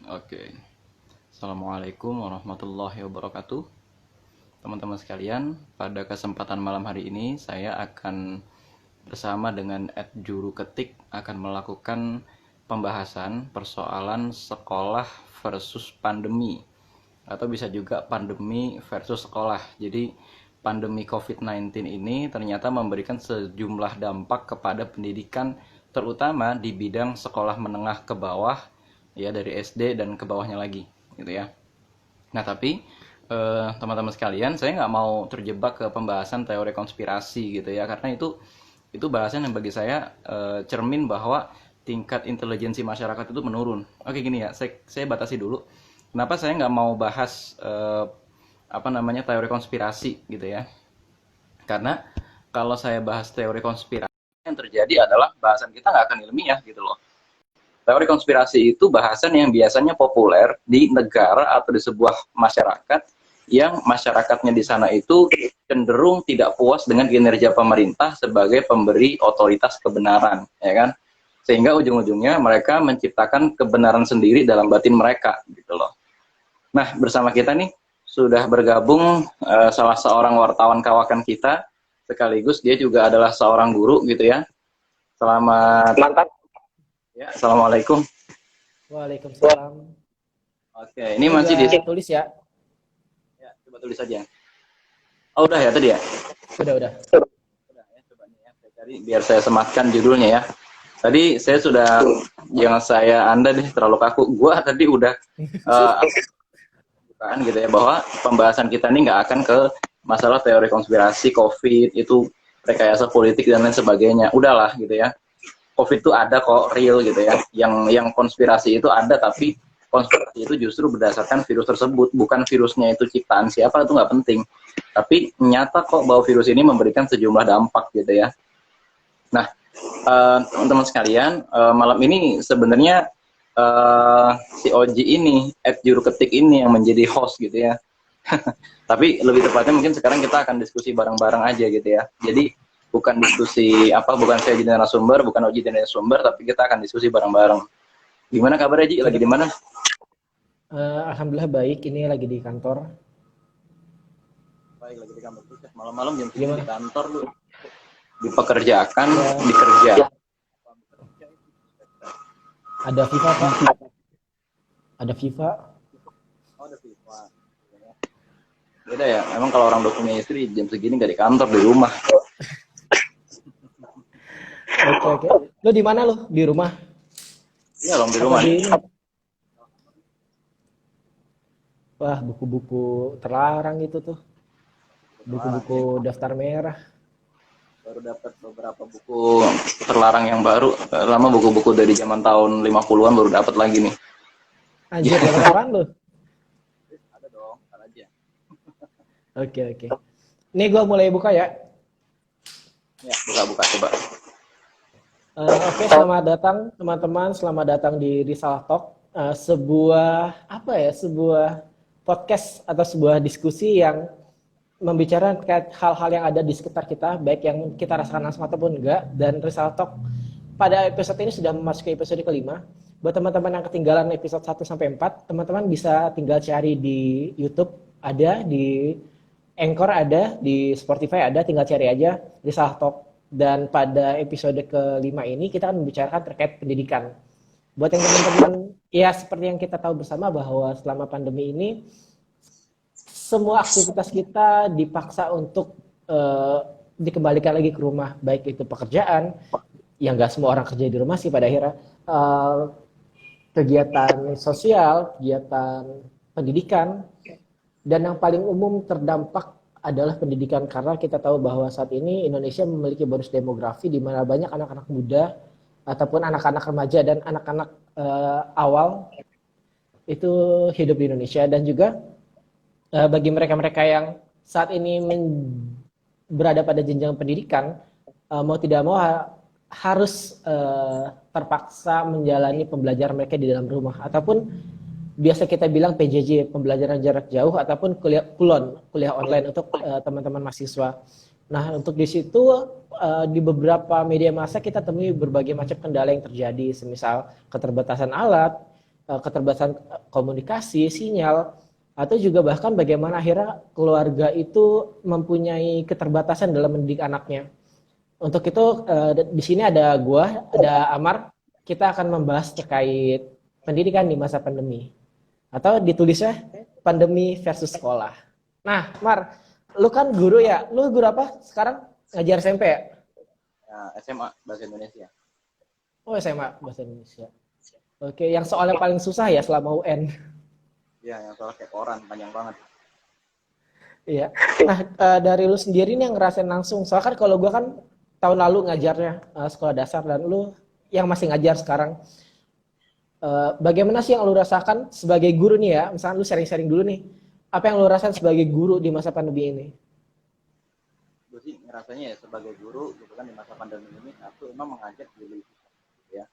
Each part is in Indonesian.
Oke. Assalamualaikum warahmatullahi wabarakatuh. Teman-teman sekalian, pada kesempatan malam hari ini saya akan bersama dengan Juru Ketik akan melakukan pembahasan persoalan sekolah versus pandemi, atau bisa juga pandemi versus sekolah. Jadi pandemi COVID-19 ini ternyata memberikan sejumlah dampak kepada pendidikan, terutama di bidang sekolah menengah ke bawah, ya, dari SD dan ke bawahnya lagi gitu ya. Nah, tapi teman-teman sekalian, saya nggak mau terjebak ke pembahasan teori konspirasi gitu ya, karena itu bahasan yang bagi saya cermin bahwa tingkat intelijensi masyarakat itu menurun. Oke, gini ya, saya batasi dulu. Kenapa saya nggak mau bahas teori konspirasi gitu ya? Karena kalau saya bahas teori konspirasi, yang terjadi adalah bahasan kita nggak akan ilmiah gitu loh. Teori konspirasi itu bahasan yang biasanya populer di negara atau di sebuah masyarakat yang masyarakatnya di sana itu cenderung tidak puas dengan kinerja pemerintah sebagai pemberi otoritas kebenaran, ya kan? Sehingga ujung-ujungnya mereka menciptakan kebenaran sendiri dalam batin mereka, gitu loh. Nah, bersama kita nih sudah bergabung salah seorang wartawan kawakan kita, sekaligus dia juga adalah seorang guru, gitu ya. Selamat. Mantap. Ya, assalamualaikum. Waalaikumsalam. Oke, ini masih di tulis ya. Ya, coba tulis saja. Oh, udah ya tadi ya? Udah. Udah ya, coba nih ya. Saya cari biar saya sematkan judulnya ya. Tadi saya sudah, jangan Anda deh terlalu kaku. Gua tadi udah bukan gitu ya, bahwa pembahasan kita ini nggak akan ke masalah teori konspirasi COVID itu, rekayasa politik dan lain sebagainya. Udahlah gitu ya. COVID itu ada kok, real gitu ya. Yang konspirasi itu ada, tapi konspirasi itu justru berdasarkan virus tersebut, bukan virusnya itu ciptaan siapa, itu nggak penting. Tapi nyata kok bahwa virus ini memberikan sejumlah dampak gitu ya. Nah, teman-teman sekalian, malam ini sebenarnya si Oji ini, Juru Ketik ini yang menjadi host gitu ya. Tapi lebih tepatnya mungkin sekarang kita akan diskusi bareng-bareng aja gitu ya. Jadi bukan diskusi bukan saya jadi narasumber, bukan Oji jadi narasumber, tapi kita akan diskusi bareng-bareng. Gimana kabar Oji? Lagi di mana? Alhamdulillah baik, ini lagi di kantor. Baik, lagi di kantor. Malam-malam jam segini di kantor lu. Dipekerjakan, dikerja. Ada FIFA, Pak. Ada FIFA. Oh, ada FIFA. Beda ya, emang kalau orang udah punya istri jam segini nggak di kantor, di rumah. Oke. Lu di mana lu? Di rumah? Iya, di rumah. Wah, buku-buku terlarang itu tuh. Buku-buku daftar merah. Baru dapat beberapa buku terlarang yang baru. Lama buku-buku dari zaman tahun 50-an baru dapat lagi nih. Anjir, dapat apaan lu? Ada dong, ntar aja. Oke. Nih gua mulai buka ya. Ya, buka coba. Oke, selamat datang teman-teman, selamat datang di Risalah Talk. Sebuah podcast atau sebuah diskusi yang membicarakan hal-hal yang ada di sekitar kita, baik yang kita rasakan langsung ataupun enggak. Dan Risalah Talk pada episode ini sudah memasuki episode kelima. Buat teman-teman yang ketinggalan episode 1 sampai 4, teman-teman bisa tinggal cari di YouTube, ada di Anchor, ada di Spotify, ada, tinggal cari aja Risalah Talk. Dan pada episode kelima ini kita akan membicarakan terkait pendidikan. Buat yang teman-teman, ya seperti yang kita tahu bersama bahwa selama pandemi ini semua aktivitas kita dipaksa untuk dikembalikan lagi ke rumah, baik itu pekerjaan, yang nggak semua orang kerja di rumah sih pada akhirnya, kegiatan sosial, kegiatan pendidikan, dan yang paling umum terdampak adalah pendidikan, karena kita tahu bahwa saat ini Indonesia memiliki bonus demografi di mana banyak anak-anak muda ataupun anak-anak remaja dan anak-anak awal itu hidup di Indonesia. Dan juga bagi mereka-mereka yang saat ini berada pada jenjang pendidikan, mau tidak mau harus terpaksa menjalani pembelajaran mereka di dalam rumah, ataupun biasa kita bilang PJJ, pembelajaran jarak jauh, ataupun kuliah online untuk teman-teman mahasiswa. Nah, untuk di situ di beberapa media massa kita temui berbagai macam kendala yang terjadi, semisal keterbatasan alat, keterbatasan komunikasi, sinyal, atau juga bahkan bagaimana akhirnya keluarga itu mempunyai keterbatasan dalam mendidik anaknya. Untuk itu di sini ada gua, ada Amar, kita akan membahas terkait pendidikan di masa pandemi. Atau ditulisnya pandemi versus sekolah. Nah, Mar, lu kan guru ya. Lu guru apa sekarang? Ngajar SMP ya? Ya, SMA bahasa Indonesia. Oh, SMA bahasa Indonesia. Oke, yang soalnya paling susah ya selama UN. Ya, yang soal kayak koran panjang banget. Iya. Nah, dari lu sendiri nih yang ngerasain langsung. Soalnya kan kalau gua kan tahun lalu ngajarnya sekolah dasar dan lu yang masih ngajar sekarang. Bagaimana sih yang lu rasakan sebagai guru nih ya? Misalnya lu sharing-sharing dulu nih. Apa yang lu rasain sebagai guru di masa pandemi ini? Gue sih ngerasanya ya sebagai guru gitu kan di masa pandemi ini aku emang mengajar dulu ya.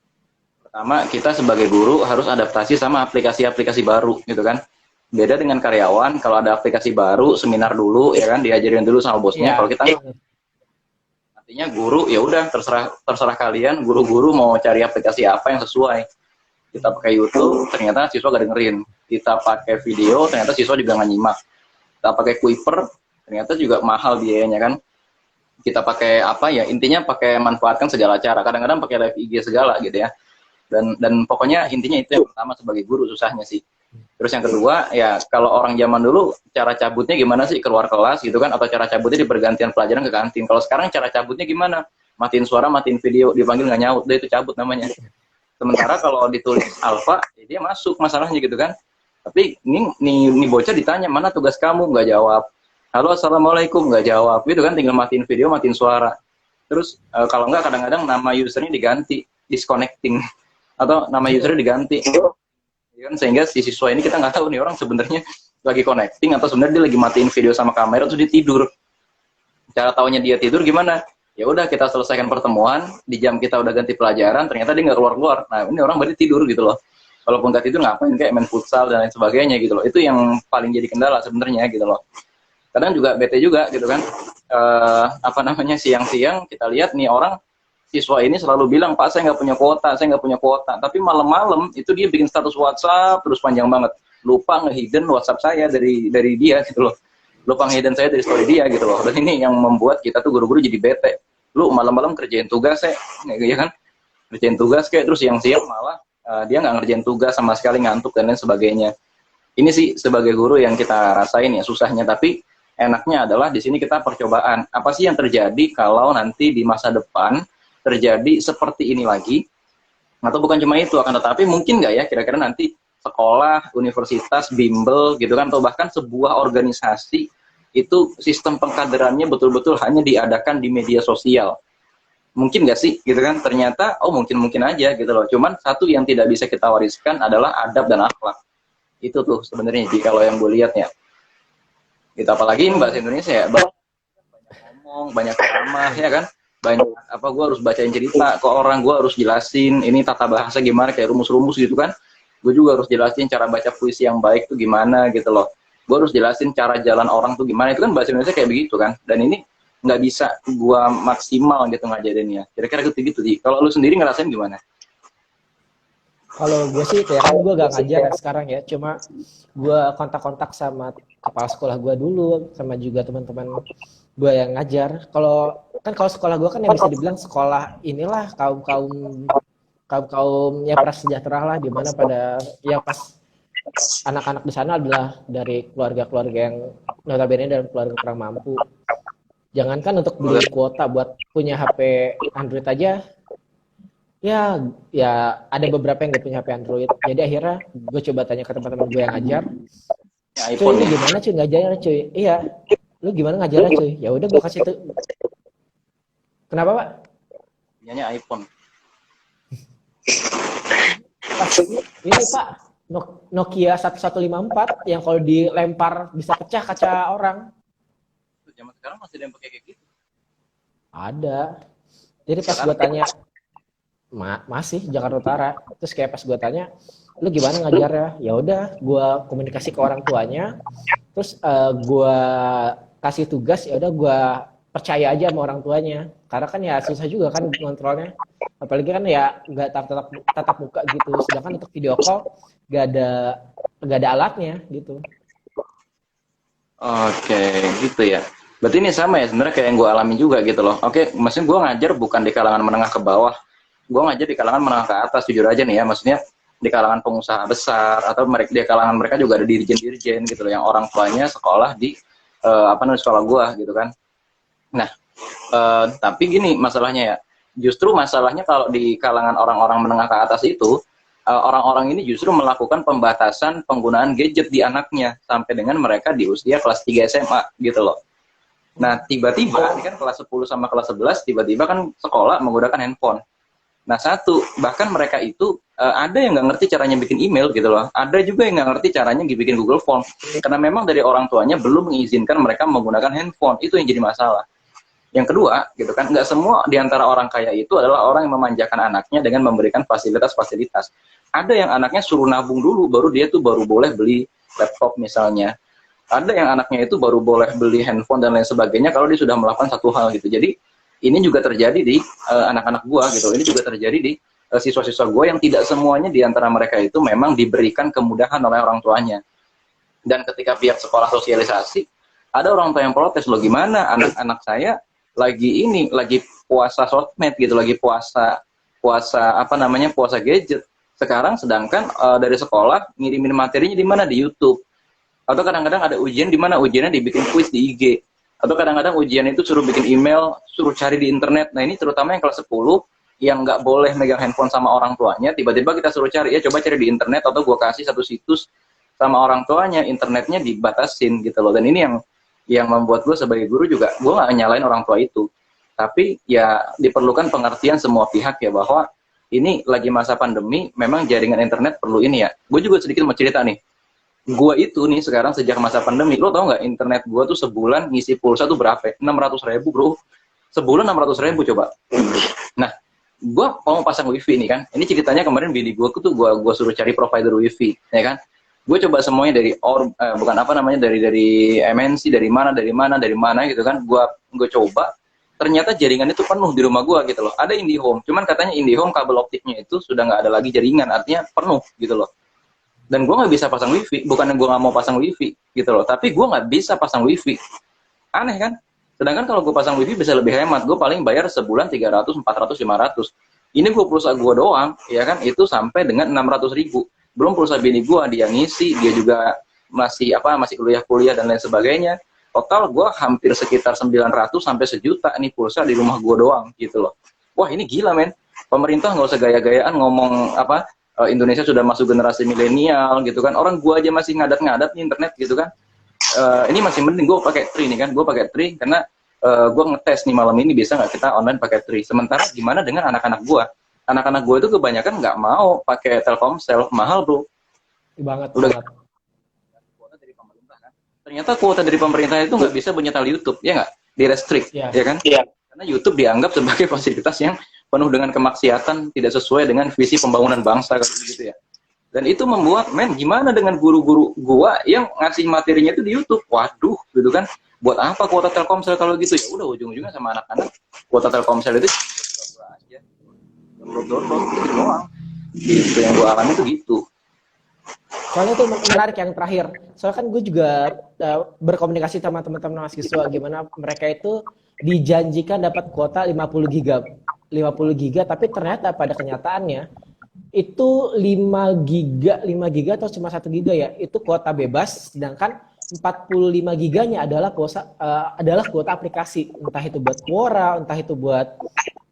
Pertama, kita sebagai guru harus adaptasi sama aplikasi-aplikasi baru gitu kan. Beda dengan karyawan, kalau ada aplikasi baru, seminar dulu ya kan, diajarin dulu sama bosnya. Ya. Kalau kita artinya guru ya udah terserah kalian, guru-guru mau cari aplikasi apa yang sesuai. Kita pakai YouTube, ternyata siswa gak dengerin. Kita pakai video, ternyata siswa juga gak nyimak. Kita pakai Kuiper, ternyata juga mahal biayanya kan. Kita pakai apa ya, intinya pakai manfaatkan segala cara. Kadang-kadang pakai live IG segala gitu ya. Dan pokoknya intinya itu yang pertama sebagai guru susahnya sih. Terus yang kedua ya kalau orang zaman dulu cara cabutnya gimana sih, keluar kelas gitu kan, atau cara cabutnya di pergantian pelajaran ke kantin. Kalau sekarang cara cabutnya gimana? Matiin suara, matiin video, dipanggil nggak nyaut, udah itu cabut namanya. Sementara kalau ditulis alfa ya dia masuk masalahnya gitu kan. Tapi ini bocah ditanya mana tugas kamu, nggak jawab. Halo assalamualaikum, nggak jawab gitu kan, tinggal matiin video, matiin suara. Terus kalau nggak kadang-kadang nama usernya diganti, disconnecting, atau nama usernya diganti ya kan, sehingga si siswa ini kita nggak tahu nih orang sebenarnya lagi connecting atau sebenarnya dia lagi matiin video sama kamera terus dia tidur. Cara taunya dia tidur gimana? Ya udah kita selesaikan pertemuan, di jam kita udah ganti pelajaran, ternyata dia nggak keluar. Nah ini orang berarti tidur gitu loh. Walaupun nggak tidur ngapain, kayak main futsal dan lain sebagainya gitu loh. Itu yang paling jadi kendala sebenarnya gitu loh. Kadang juga bete juga gitu kan. Apa namanya, siang-siang kita lihat nih orang siswa ini selalu bilang, Pak saya nggak punya kuota, saya nggak punya kuota. Tapi malam-malam itu dia bikin status WhatsApp terus panjang banget. Lupa nge-hidden WhatsApp saya dari dia gitu loh. Lupa nge-hidden saya dari story dia gitu loh. Dan ini yang membuat kita tuh guru-guru jadi bete. Lu malam-malam kerjain tugas ya kan? Kerjain tugas kayak terus siang-siang malah dia nggak ngerjain tugas sama sekali, ngantuk dan lain sebagainya. Ini sih sebagai guru yang kita rasain ya susahnya, tapi enaknya adalah di sini kita percobaan. Apa sih yang terjadi kalau nanti di masa depan terjadi seperti ini lagi, atau bukan cuma itu, akan tetapi mungkin nggak ya kira-kira nanti sekolah, universitas, bimbel gitu kan, atau bahkan sebuah organisasi itu sistem pengkaderannya betul-betul hanya diadakan di media sosial. Mungkin nggak sih gitu kan, ternyata oh mungkin aja gitu loh. Cuman satu yang tidak bisa kita wariskan adalah adab dan akhlak. Itu tuh sebenarnya kalau yang gue lihat ya. Gitu, apalagi ini bahasa Indonesia ya, banyak ngomong, banyak ceramah ya kan, banyak apa, gue harus bacain cerita ke orang, gue harus jelasin ini tata bahasa gimana, kayak rumus-rumus gitu kan. Gue juga harus jelasin cara baca puisi yang baik tuh gimana gitu loh. Gue harus jelasin cara jalan orang tuh gimana, itu kan bahasa Indonesia kayak begitu kan. Dan ini nggak bisa gue maksimal gitu ngajarinnya. Kira-kira gitu sih. Kalau lu sendiri ngerasain gimana? Kalau gue sih, ya kan gue gak ngajar sekarang ya, cuma gue kontak-kontak sama kepala sekolah gue dulu, sama juga teman-teman gue yang ngajar. Kalau sekolah gue kan yang bisa dibilang sekolah inilah kaum ya prasejahtera lah, di mana pada ya pas anak-anak di sana adalah dari keluarga-keluarga yang notabene dalam keluarga kurang mampu. Jangankan untuk beli kuota buat punya HP Android aja, ya ada beberapa yang gak punya HP Android. Jadi akhirnya gue coba tanya ke teman-teman gue yang ngajar, cuy ini gimana cuy ngajarnya cuy? Iya, lu gimana ngajarnya cuy? Ya udah gue kasih tuh. Kenapa pak? Punyanya iPhone. Ini pak Nokia 1154 yang kalau dilempar bisa pecah kaca orang. Zaman sekarang masih ada yang pakai kayak gitu? Ada. Jadi pas gue tanya, masih Jakarta Utara. Terus kayak pas gue tanya, lu gimana ngajarnya? Ya udah, gue komunikasi ke orang tuanya. Terus gue kasih tugas, ya udah gue percaya aja sama orang tuanya. Karena kan ya susah juga kan kontrolnya. Apalagi kan ya nggak tatap muka gitu. Sedangkan untuk video call nggak ada alatnya gitu. Oke, gitu ya. Berarti ini sama ya sebenarnya kayak yang gue alami juga gitu loh. Oke, maksudnya gue ngajar bukan di kalangan menengah ke bawah. Gue ngajar di kalangan menengah ke atas, jujur aja nih ya. Maksudnya di kalangan pengusaha besar atau mereka di kalangan mereka juga ada dirjen-dirjen gitu loh yang orang tuanya sekolah di apa namanya sekolah gue gitu kan. Nah, tapi gini masalahnya ya. Justru masalahnya kalau di kalangan orang-orang menengah ke atas itu orang-orang ini justru melakukan pembatasan penggunaan gadget di anaknya sampai dengan mereka di usia kelas 3 SMA gitu loh. Nah, tiba-tiba ini kan kelas 10 sama kelas 11 tiba-tiba kan sekolah menggunakan handphone. Nah, satu, bahkan mereka itu ada yang nggak ngerti caranya bikin email gitu loh. Ada juga yang nggak ngerti caranya bikin Google Form. Karena memang dari orang tuanya belum mengizinkan mereka menggunakan handphone. Itu yang jadi masalah. Yang kedua, gitu kan, nggak semua di antara orang kaya itu adalah orang yang memanjakan anaknya dengan memberikan fasilitas-fasilitas. Ada yang anaknya suruh nabung dulu, baru dia tuh baru boleh beli laptop misalnya. Ada yang anaknya itu baru boleh beli handphone dan lain sebagainya kalau dia sudah melakukan satu hal gitu. Jadi ini juga terjadi di anak-anak gua gitu. Ini juga terjadi di siswa-siswa gua yang tidak semuanya di antara mereka itu memang diberikan kemudahan oleh orang tuanya. Dan ketika pihak sekolah sosialisasi, ada orang tua yang protes, loh gimana anak-anak saya lagi puasa sosmed gitu, lagi puasa apa namanya puasa gadget. Sekarang sedangkan dari sekolah ngirimin materinya di mana, di YouTube. Atau kadang-kadang ada ujian di mana ujiannya dibikin quiz di IG. Atau kadang-kadang ujian itu suruh bikin email, suruh cari di internet. Nah ini terutama yang kelas 10 yang nggak boleh megang handphone sama orang tuanya, tiba-tiba kita suruh cari, ya coba cari di internet, atau gue kasih satu situs sama orang tuanya, internetnya dibatasin gitu loh. Dan ini yang membuat gue sebagai guru juga, gue nggak nyalain orang tua itu. Tapi ya diperlukan pengertian semua pihak ya, bahwa ini lagi masa pandemi, memang jaringan internet perlu ini ya. Gue juga sedikit mau cerita nih. Gue itu nih sekarang sejak masa pandemi, lo tau nggak internet gue tuh sebulan ngisi pulsa tuh berapa? 600.000 bro. Sebulan 600.000 coba. Nah, gue mau pasang wifi nih kan. Ini ceritanya kemarin bini gue tuh gue suruh cari provider wifi, ya kan. Gue coba semuanya dari bukan apa namanya, dari MNC, dari mana gitu kan. Gue coba, ternyata jaringan itu penuh di rumah gue gitu loh. Ada IndiHome, cuman katanya IndiHome kabel optiknya itu sudah nggak ada lagi jaringan, artinya penuh gitu loh. Dan gue nggak bisa pasang wifi, bukannya gue nggak mau pasang wifi gitu loh, tapi gue nggak bisa pasang wifi. Aneh kan? Sedangkan kalau gue pasang wifi bisa lebih hemat, gue paling bayar sebulan 300, 400, 500. Ini gue pulsa gue doang, ya kan, itu sampai dengan 600.000. Belum pulsa bini gue, dia ngisi, dia juga masih kuliah dan lain sebagainya. Total gue hampir sekitar 900 sampai 1 juta nih pulsa di rumah gue doang gitu loh. Wah ini gila men. Pemerintah nggak usah gaya-gayaan ngomong apa, Indonesia sudah masuk generasi milenial gitu kan. Orang gua aja masih ngadat-ngadat nih internet gitu kan. Ini masih mending gue pakai Tri nih kan. Gue pakai Tri karena gue ngetes nih malam ini bisa nggak kita online pakai Tri. Sementara gimana dengan anak-anak gue? Anak-anak gue itu kebanyakan nggak mau pakai Telkomsel, mahal bro. Banget. Udah kuota dari pemerintah kan. Ternyata kuota dari pemerintah itu nggak bisa menyetel YouTube, ya nggak? Di-restrict, ya kan? Iya. Karena YouTube dianggap sebagai fasilitas yang penuh dengan kemaksiatan, tidak sesuai dengan visi pembangunan bangsa gitu ya. Dan itu membuat, gimana dengan guru-guru gua yang ngasih materinya itu di YouTube? Waduh, gitu kan. Buat apa kuota Telkomsel kalau gitu? Ya udah ujung-ujungnya sama anak-anak kuota Telkomsel itu aja. Download gitu doang. Gitu yang gua alami itu gitu. Soalnya itu menarik yang terakhir. Soalnya kan gue juga berkomunikasi sama teman-teman mahasiswa gimana mereka itu dijanjikan dapat kuota 50 giga, tapi ternyata pada kenyataannya itu 5 giga atau cuma 1 giga ya, itu kuota bebas, sedangkan 45 giganya adalah kuota aplikasi, entah itu buat Quora, entah itu buat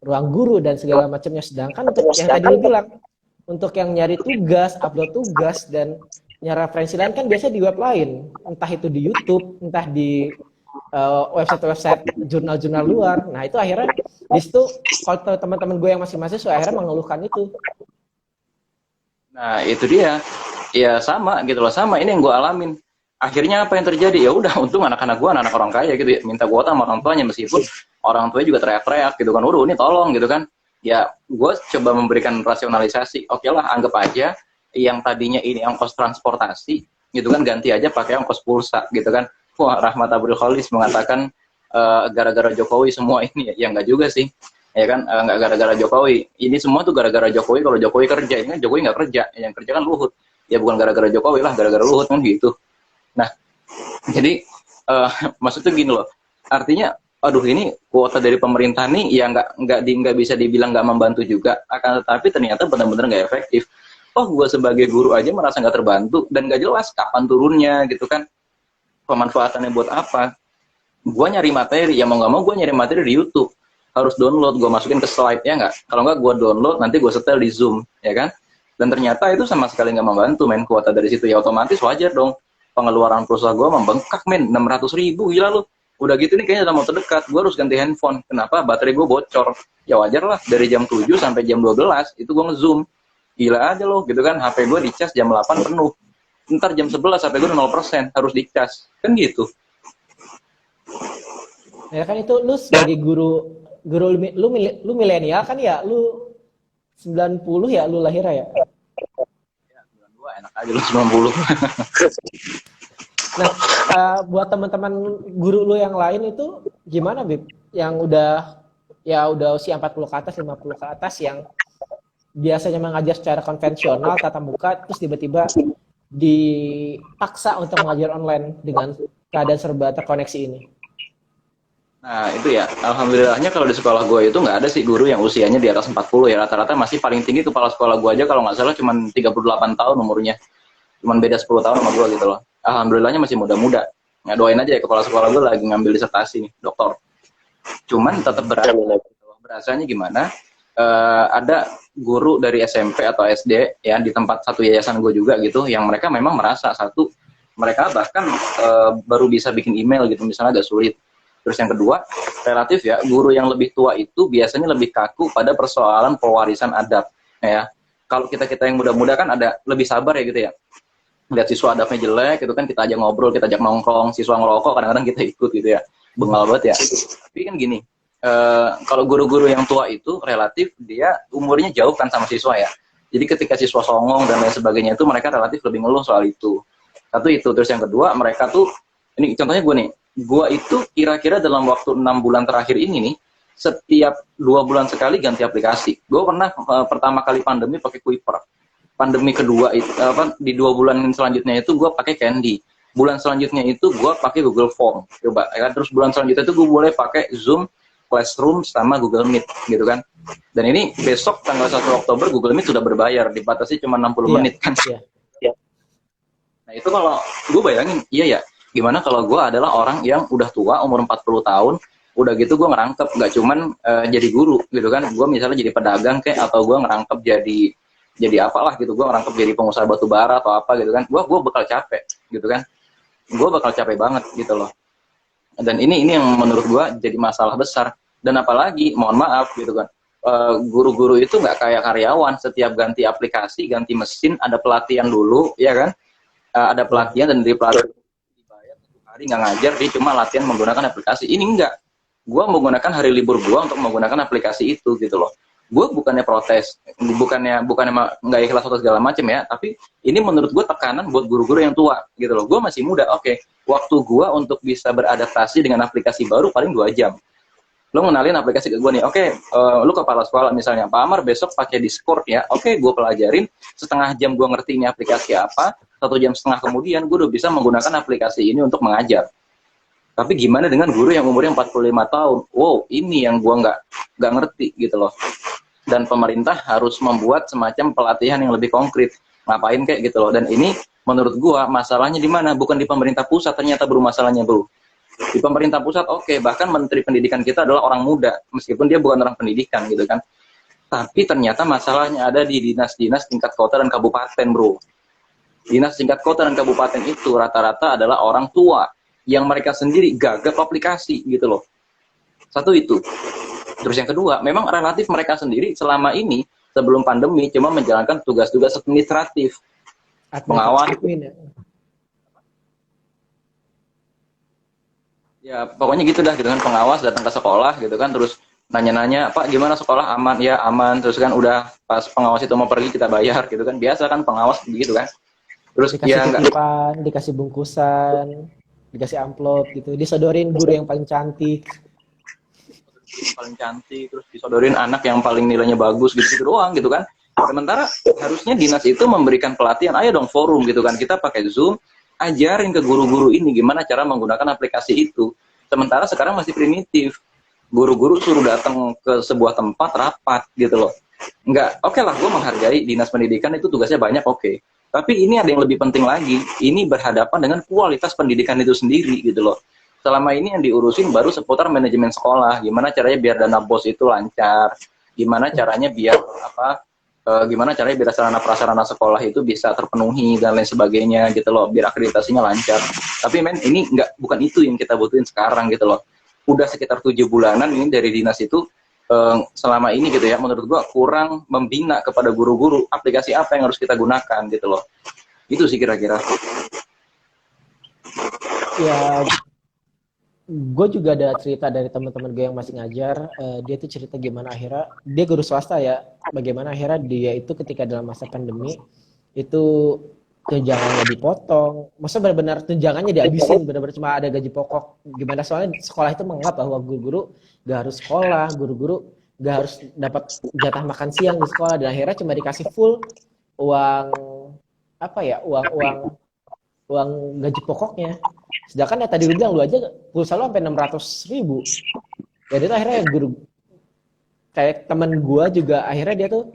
ruang guru dan segala macamnya. Sedangkan untuk yang tadi lu bilang, untuk yang nyari tugas, upload tugas, dan nyari referensi lain kan biasanya di web lain, entah itu di YouTube, entah di website-website jurnal-jurnal luar. Nah itu akhirnya di situ kalau teman-teman gue yang masih mahasiswa akhirnya mengeluhkan itu. Nah itu dia, ya sama gitu loh, sama ini yang gue alamin. Akhirnya apa yang terjadi? Ya udah, untung anak-anak gue anak orang kaya gitu ya, minta kuota sama orang tuanya, meskipun orang tuanya juga teriak-teriak gitu kan, udah ini tolong gitu kan. Ya gue coba memberikan rasionalisasi. Oke lah, anggap aja yang tadinya ini ongkos transportasi gitu kan, ganti aja pakai ongkos pulsa gitu kan. Wah, Rahmat Abdul Khalis mengatakan gara-gara Jokowi semua ini ya enggak juga sih ya kan, nggak gara-gara Jokowi, ini semua tuh gara-gara Jokowi. Kalau Jokowi kerja, ini kan Jokowi nggak kerja, yang kerja kan Luhut, ya bukan gara-gara Jokowi lah, gara-gara Luhut kan gitu. Nah jadi maksudnya gini loh, artinya aduh ini kuota dari pemerintah nih ya nggak bisa dibilang nggak membantu juga, akan tetapi ternyata benar-benar nggak efektif. Oh gue sebagai guru aja merasa nggak terbantu dan nggak jelas kapan turunnya gitu kan, pemanfaatannya buat apa. Gue nyari materi, ya mau nggak mau gue nyari materi di YouTube, harus download, gue masukin ke slide ya nggak, kalau nggak gue download nanti gue setel di Zoom ya kan. Dan ternyata itu sama sekali nggak membantu men kuota dari situ, ya otomatis wajar dong pengeluaran pulsa gue membengkak men, 600.000 gila lu. Udah gitu nih kayaknya udah mau terdekat, gue harus ganti handphone. Kenapa? Baterai gue bocor. Ya wajar lah, dari jam 7 sampai jam 12 itu gue nge-zoom. Gila aja loh gitu kan, HP gue dicas jam 8 penuh. Ntar jam 11 HP gue udah 0%, harus dicas. Kan gitu. Ya kan itu lu sebagai guru lu milenial kan ya, lu 90 ya lu lahirnya ya. Ya 92 enak aja lu 90. Nah, buat teman-teman guru lu yang lain itu gimana, Bib? Yang udah usia 40 ke atas, 50 ke atas yang biasanya mengajar secara konvensional tatap muka, terus tiba-tiba dipaksa untuk mengajar online dengan keadaan serba terkoneksi ini. Nah itu ya, alhamdulillahnya kalau di sekolah gue itu nggak ada sih guru yang usianya di atas 40 ya. Rata-rata masih paling tinggi kepala sekolah gue aja kalau nggak salah cuma 38 tahun umurnya. Cuman beda 10 tahun sama gue gitu loh. Alhamdulillahnya masih muda-muda. Nah, doain aja ya, kepala sekolah gue lagi ngambil disertasi nih, doktor. Cuman tetap berasanya gimana? Ada guru dari SMP atau SD ya di tempat satu yayasan gue juga gitu, yang mereka memang merasa satu, mereka bahkan baru bisa bikin email gitu misalnya agak sulit. Terus yang kedua, relatif ya, guru yang lebih tua itu biasanya lebih kaku pada persoalan pewarisan adab ya. Kalau kita yang muda-muda kan ada lebih sabar ya gitu ya. Lihat siswa adabnya jelek itu kan kita ajak ngobrol, kita ajak nongkrong, siswa ngerokok kadang-kadang kita ikut gitu ya. Bengal banget ya. Tapi kan gini, kalau guru-guru yang tua itu relatif dia umurnya jauh kan sama siswa ya. Jadi ketika siswa songong dan lain sebagainya itu mereka relatif lebih ngeluh soal itu. Satu itu. Terus yang kedua, mereka tuh, ini contohnya gue nih, gue itu kira-kira dalam waktu 6 bulan terakhir ini nih, setiap 2 bulan sekali ganti aplikasi. Gue pernah pertama kali pandemi pakai Kuiper. Pandemi kedua itu di 2 bulan selanjutnya itu gue pakai Candy. Bulan selanjutnya itu gue pakai Google Form. Coba ya kan, terus bulan selanjutnya itu gue boleh pakai Zoom, Classroom sama Google Meet gitu kan. Dan ini besok tanggal 1 Oktober Google Meet sudah berbayar, dibatasi cuma 60 menit kan. Yeah. Nah itu kalau gue bayangin, iya ya, gimana kalau gue adalah orang yang udah tua, umur 40 tahun, udah gitu gue ngerangkep, gak cuman jadi guru gitu kan, gue misalnya jadi pedagang kayak, atau gue ngerangkep jadi apalah gitu, gue ngerangkep jadi pengusaha batu bara atau apa gitu kan, gue bakal capek gitu kan, gue bakal capek banget gitu loh. Dan ini yang menurut gue jadi masalah besar. Dan apalagi, mohon maaf gitu kan, guru-guru itu nggak kayak karyawan, setiap ganti aplikasi, ganti mesin, ada pelatihan dulu, ya kan, ada pelatihan dan dari pelatihan dibayar 1 hari nggak ngajar, dia cuma latihan menggunakan aplikasi. Ini enggak, gue menggunakan hari libur gue untuk menggunakan aplikasi itu gitu loh. Gue bukannya protes, bukannya nggak ikhlas atau segala macam ya, tapi ini menurut gue tekanan buat guru-guru yang tua gitu loh. Gue masih muda, oke, waktu gue untuk bisa beradaptasi dengan aplikasi baru paling 2 jam. Lo ngenalin aplikasi ke gue nih, oke, lo kepala sekolah misalnya, Pak Amar besok pakai Discord ya, oke, gue pelajarin, setengah jam gue ngerti ini aplikasi apa, 1,5 jam kemudian gue udah bisa menggunakan aplikasi ini untuk mengajar. Tapi gimana dengan guru yang umurnya 45 tahun? Wow, ini yang gue nggak ngerti gitu loh. Dan pemerintah harus membuat semacam pelatihan yang lebih konkret. Ngapain kayak gitu loh. Dan ini menurut gue masalahnya di mana? Bukan di pemerintah pusat ternyata bro masalahnya bro. Di pemerintah pusat oke, bahkan menteri pendidikan kita adalah orang muda, meskipun dia bukan orang pendidikan gitu kan. Tapi ternyata masalahnya ada di dinas-dinas tingkat kota dan kabupaten bro. Dinas tingkat kota dan kabupaten itu rata-rata adalah orang tua yang mereka sendiri gagap aplikasi gitu loh. Satu itu. Terus yang kedua, memang relatif mereka sendiri selama ini sebelum pandemi cuma menjalankan tugas-tugas administratif, pengawas. Ya pokoknya gitu dah, gitu kan, pengawas datang ke sekolah gitu kan, terus nanya-nanya, Pak gimana sekolah, aman? Ya aman. Terus kan udah pas pengawas itu mau pergi kita bayar gitu kan, biasa kan pengawas begitu kan. Terus dikasih ya titipan, dikasih bungkusan, dikasih amplop gitu, disodorin guru yang paling cantik. Paling cantik, terus disodorin anak yang paling nilainya bagus gitu-gitu doang gitu kan. Sementara harusnya dinas itu memberikan pelatihan, ayo dong forum gitu kan, kita pakai Zoom, ajarin ke guru-guru ini gimana cara menggunakan aplikasi itu. Sementara sekarang masih primitif, guru-guru suruh datang ke sebuah tempat rapat gitu loh. Enggak, oke lah, gue menghargai dinas pendidikan itu tugasnya banyak, oke. Tapi ini ada yang lebih penting lagi, ini berhadapan dengan kualitas pendidikan itu sendiri gitu loh. Selama ini yang diurusin baru seputar manajemen sekolah, gimana caranya biar dana bos itu lancar, gimana caranya biar gimana caranya biar sarana prasarana sekolah itu bisa terpenuhi dan lain sebagainya gitu loh, biar akreditasinya lancar. Tapi men, ini bukan itu yang kita butuhin sekarang gitu loh. Udah sekitar 7 bulanan ini dari dinas itu selama ini gitu ya, menurut gua kurang membina kepada guru-guru aplikasi apa yang harus kita gunakan gitu loh. Itu sih kira-kira. Ya, gue juga ada cerita dari teman-teman gue yang masih ngajar. Dia tuh cerita gimana akhirnya dia guru swasta ya, bagaimana akhirnya dia itu ketika dalam masa pandemi itu tunjangannya dipotong, maksudnya benar-benar tunjangannya dihabisin, benar-benar cuma ada gaji pokok. Gimana soalnya sekolah itu menganggap bahwa guru-guru gak harus sekolah, guru-guru gak harus dapat jatah makan siang di sekolah, dan akhirnya cuma dikasih full uang apa ya, uang gaji pokoknya. Sedangkan ya tadi lu bilang, lu aja pulsa lu sampai 600.000. Dan itu akhirnya guru, kayak temen gua juga akhirnya dia tuh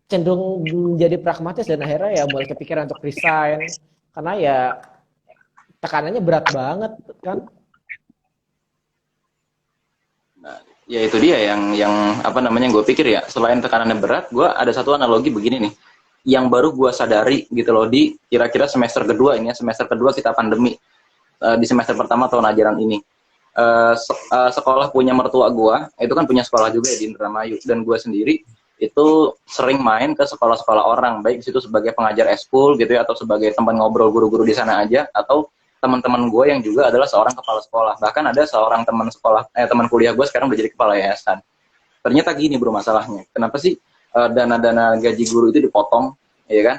cenderung menjadi pragmatis dan akhirnya ya mulai kepikiran untuk resign karena ya tekanannya berat banget kan. Nah, ya itu dia yang apa namanya, gue pikir ya, selain tekanannya berat, gue ada satu analogi begini nih yang baru gue sadari gitu loh di kira-kira semester kedua ini ya, semester kedua kita pandemi. Di semester pertama tahun ajaran ini sekolah punya mertua gue itu kan punya sekolah juga ya di Indramayu, dan gue sendiri itu sering main ke sekolah-sekolah orang, baik di situ sebagai pengajar eskul gitu ya, atau sebagai teman ngobrol guru-guru di sana aja, atau teman-teman gue yang juga adalah seorang kepala sekolah. Bahkan ada seorang teman sekolah teman kuliah gue sekarang udah jadi kepala yayasan. Ternyata gini bro masalahnya, kenapa sih dana-dana gaji guru itu dipotong, ya kan?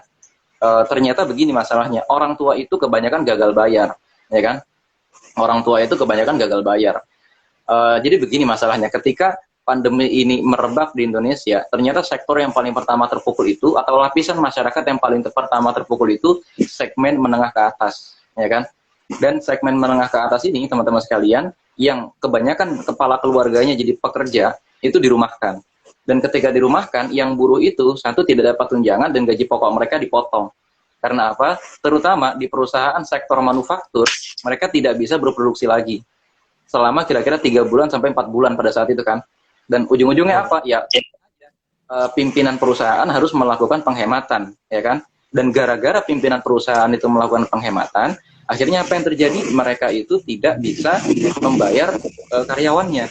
Ternyata begini masalahnya, orang tua itu kebanyakan gagal bayar, ya kan? Orang tua itu kebanyakan gagal bayar. Jadi begini masalahnya, ketika pandemi ini merebak di Indonesia, ternyata sektor yang paling pertama terpukul itu, atau lapisan masyarakat yang paling pertama terpukul itu segmen menengah ke atas, ya kan? Dan segmen menengah ke atas ini, teman-teman sekalian, yang kebanyakan kepala keluarganya jadi pekerja, itu dirumahkan. Dan ketika dirumahkan, yang buruh itu satu tidak dapat tunjangan dan gaji pokok mereka dipotong. Karena apa? Terutama di perusahaan sektor manufaktur, mereka tidak bisa berproduksi lagi selama kira-kira 3 bulan sampai 4 bulan pada saat itu kan. Dan ujung-ujungnya apa? Ya pimpinan perusahaan harus melakukan penghematan, ya kan? Dan gara-gara pimpinan perusahaan itu melakukan penghematan, akhirnya apa yang terjadi? Mereka itu tidak bisa membayar karyawannya.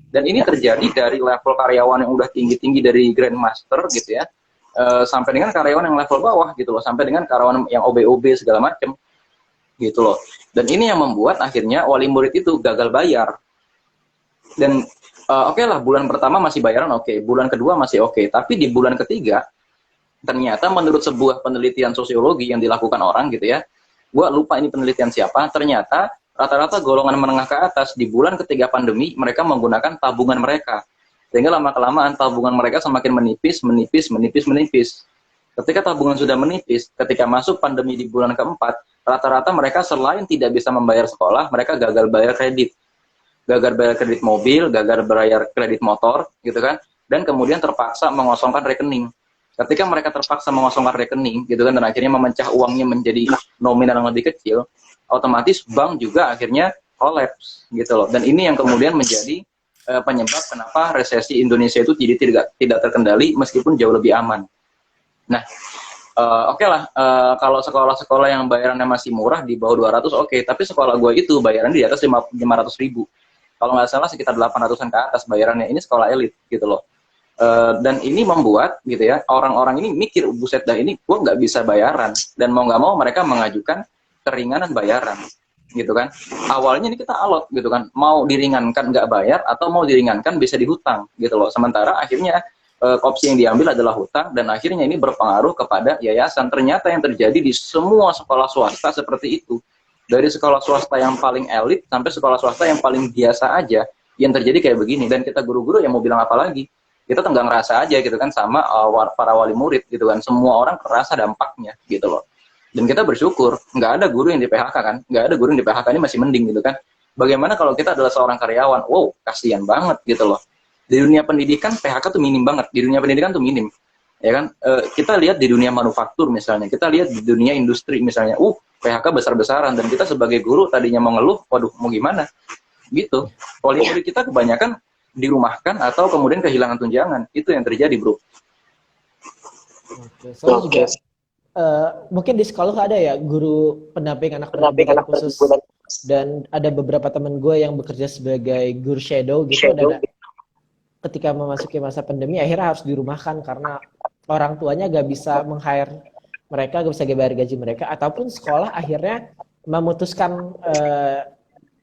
Dan ini terjadi dari level karyawan yang udah tinggi-tinggi dari grandmaster gitu ya, sampai dengan karyawan yang level bawah gitu loh, sampai dengan karyawan yang OB-OB segala macam gitu loh. Dan ini yang membuat akhirnya wali murid itu gagal bayar. Dan oke lah, bulan pertama masih bayaran oke, bulan kedua masih oke, tapi di bulan ketiga ternyata menurut sebuah penelitian sosiologi yang dilakukan orang gitu ya, gua lupa ini penelitian siapa, ternyata rata-rata golongan menengah ke atas di bulan ketiga pandemi mereka menggunakan tabungan mereka, sehingga lama-kelamaan tabungan mereka semakin menipis. Ketika tabungan sudah menipis, ketika masuk pandemi di bulan keempat, rata-rata mereka selain tidak bisa membayar sekolah, mereka gagal bayar kredit. Gagal bayar kredit mobil, gagal bayar kredit motor, gitu kan, dan kemudian terpaksa mengosongkan rekening. Ketika mereka terpaksa mengosongkan rekening, gitu kan, dan akhirnya memecah uangnya menjadi nominal yang lebih kecil, otomatis bank juga akhirnya kolaps, gitu loh. Dan ini yang kemudian menjadi penyebab kenapa resesi Indonesia itu tidak terkendali meskipun jauh lebih aman. Nah, oke lah, kalau sekolah-sekolah yang bayarannya masih murah di bawah 200 oke, tapi sekolah gue itu bayaran di atas 500.000. Kalau nggak salah sekitar 800-an ke atas bayarannya. Ini sekolah elit gitu loh. Dan ini membuat gitu ya, orang-orang ini mikir, buset dah ini gue nggak bisa bayaran, dan mau nggak mau mereka mengajukan keringanan bayaran gitu kan. Awalnya ini kita alot gitu kan, mau diringankan nggak bayar atau mau diringankan bisa dihutang gitu loh. Sementara akhirnya opsi yang diambil adalah hutang, dan akhirnya ini berpengaruh kepada yayasan. Ternyata yang terjadi di semua sekolah swasta seperti itu. dari sekolah swasta yang paling elit sampai sekolah swasta yang paling biasa aja yang terjadi kayak begini. Dan kita guru-guru yang mau bilang apa lagi, kita tenggang rasa aja gitu kan sama para wali murid gitu kan, semua orang kerasa dampaknya gitu loh. Dan kita bersyukur nggak ada guru yang di PHK kan, nggak ada guru yang di PHK, ini masih mending gitu kan. Bagaimana kalau kita adalah seorang karyawan, wow kasihan banget gitu loh. Di dunia pendidikan PHK tuh minim banget, di dunia pendidikan tuh minim ya kan. Kita lihat di dunia manufaktur misalnya, kita lihat di dunia industri misalnya, PHK besar-besaran, dan kita sebagai guru tadinya mau ngeluh, waduh mau gimana gitu. Wali murid kita kebanyakan dirumahkan atau kemudian kehilangan tunjangan, itu yang terjadi bro. Oke, soalnya juga mungkin di sekolah ada ya guru pendamping anak berkebutuhan khusus, dan ada beberapa teman gue yang bekerja sebagai guru shadow gitu, dan ketika memasuki masa pandemi akhirnya harus dirumahkan karena orang tuanya gak bisa meng-hire mereka, gak bisa bayar gaji mereka, ataupun sekolah akhirnya memutuskan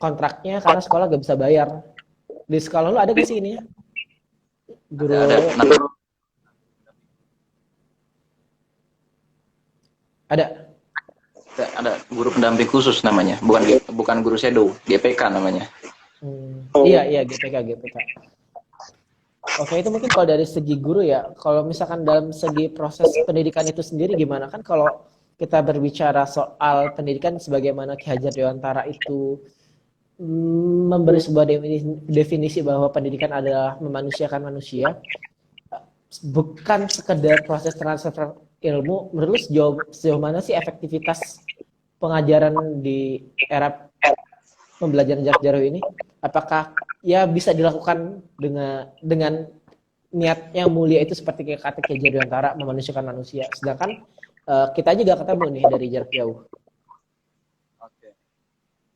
kontraknya karena sekolah gak bisa bayar. Di sekolah lu ada gak sih ini ya? Guru ada guru pendamping khusus namanya, bukan guru shadow, GPK namanya. Iya GPK. Oke, itu mungkin kalau dari segi guru ya. Kalau misalkan dalam segi proses pendidikan itu sendiri gimana? Kan kalau kita berbicara soal pendidikan sebagaimana Ki Hajar Dewantara itu memberi sebuah definisi bahwa pendidikan adalah memanusiakan manusia, bukan sekedar proses transfer ilmu. Menurut lu sejauh mana sih efektivitas pengajaran di era pembelajaran jarak jauh ini? Apakah ya bisa dilakukan dengan niat yang mulia itu seperti kata Ki Hajar Dewantara, memanusiakan manusia, sedangkan kita juga ketemu nih dari jarak jauh. Oke.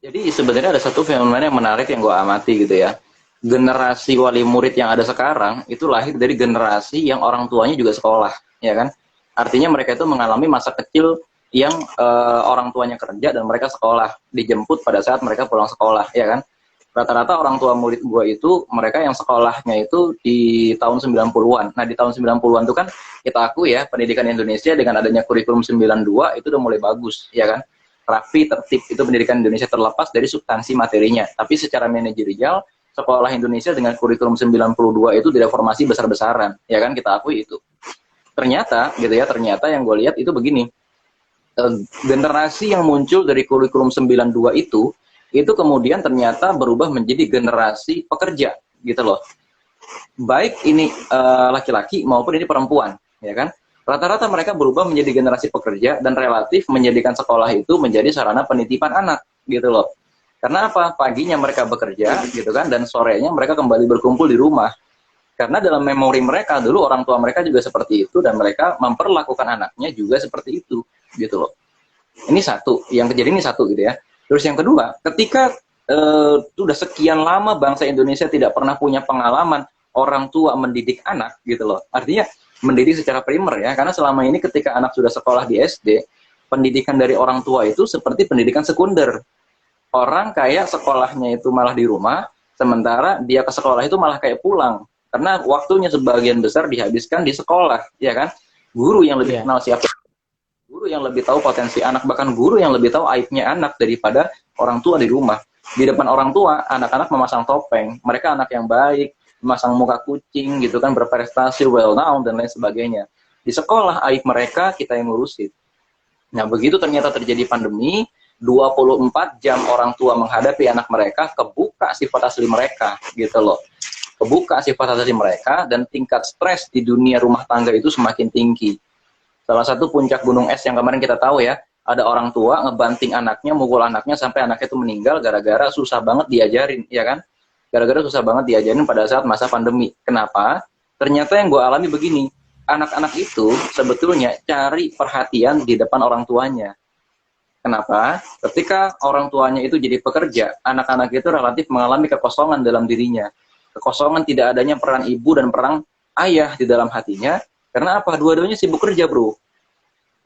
Jadi sebenarnya ada satu fenomena yang menarik yang gue amati gitu ya. Generasi wali murid yang ada sekarang itu lahir dari generasi yang orang tuanya juga sekolah, ya kan? Artinya mereka itu mengalami masa kecil yang orang tuanya kerja dan mereka sekolah, dijemput pada saat mereka pulang sekolah, ya kan? Rata-rata orang tua murid gue itu, mereka yang sekolahnya itu di tahun 90-an. Nah, di tahun 90-an itu kan, kita akui ya, pendidikan Indonesia dengan adanya kurikulum 92 itu udah mulai bagus, ya kan? Rapi, tertib, itu pendidikan Indonesia terlepas dari substansi materinya. Tapi secara manajerial, sekolah Indonesia dengan kurikulum 92 itu direformasi besar-besaran, ya kan? Kita akui itu. Ternyata, gitu ya, ternyata yang gue lihat itu begini. Generasi yang muncul dari kurikulum 92 itu kemudian ternyata berubah menjadi generasi pekerja gitu loh. Baik ini laki-laki maupun ini perempuan, ya kan? Rata-rata mereka berubah menjadi generasi pekerja dan relatif menjadikan sekolah itu menjadi sarana penitipan anak gitu loh. Karena apa? Paginya mereka bekerja gitu kan, dan sorenya mereka kembali berkumpul di rumah. Karena dalam memori mereka dulu orang tua mereka juga seperti itu, dan mereka memperlakukan anaknya juga seperti itu gitu loh. Ini satu, yang kejadian ini satu gitu ya. Terus yang kedua, ketika sudah sekian lama bangsa Indonesia tidak pernah punya pengalaman orang tua mendidik anak gitu loh. Artinya mendidik secara primer ya, karena selama ini ketika anak sudah sekolah di SD, pendidikan dari orang tua itu seperti pendidikan sekunder. Orang kayak sekolahnya itu malah di rumah, sementara dia ke sekolah itu malah kayak pulang. Karena waktunya sebagian besar dihabiskan di sekolah, ya kan? Guru yang lebih kenal siapa, guru yang lebih tahu potensi anak, bahkan guru yang lebih tahu aibnya anak daripada orang tua di rumah. Di depan orang tua, anak-anak memasang topeng, mereka anak yang baik, memasang muka kucing gitu kan, berprestasi, well known dan lain sebagainya. Di sekolah aib mereka kita yang ngurusin. Nah, begitu ternyata terjadi pandemi, 24 jam orang tua menghadapi anak mereka, kebuka sifat asli mereka gitu loh. Kebuka sifat asli mereka, dan tingkat stres di dunia rumah tangga itu semakin tinggi. Salah satu puncak gunung es yang kemarin kita tahu ya, ada orang tua ngebanting anaknya, mukul anaknya sampai anaknya itu meninggal gara-gara susah banget diajarin, ya kan? Gara-gara susah banget diajarin pada saat masa pandemi. Kenapa? Ternyata yang gue alami begini, anak-anak itu sebetulnya cari perhatian di depan orang tuanya. Kenapa? Ketika orang tuanya itu jadi pekerja, anak-anak itu relatif mengalami kekosongan dalam dirinya. Kekosongan tidak adanya peran ibu dan peran ayah di dalam hatinya. Karena apa? Dua-duanya sibuk kerja, bro.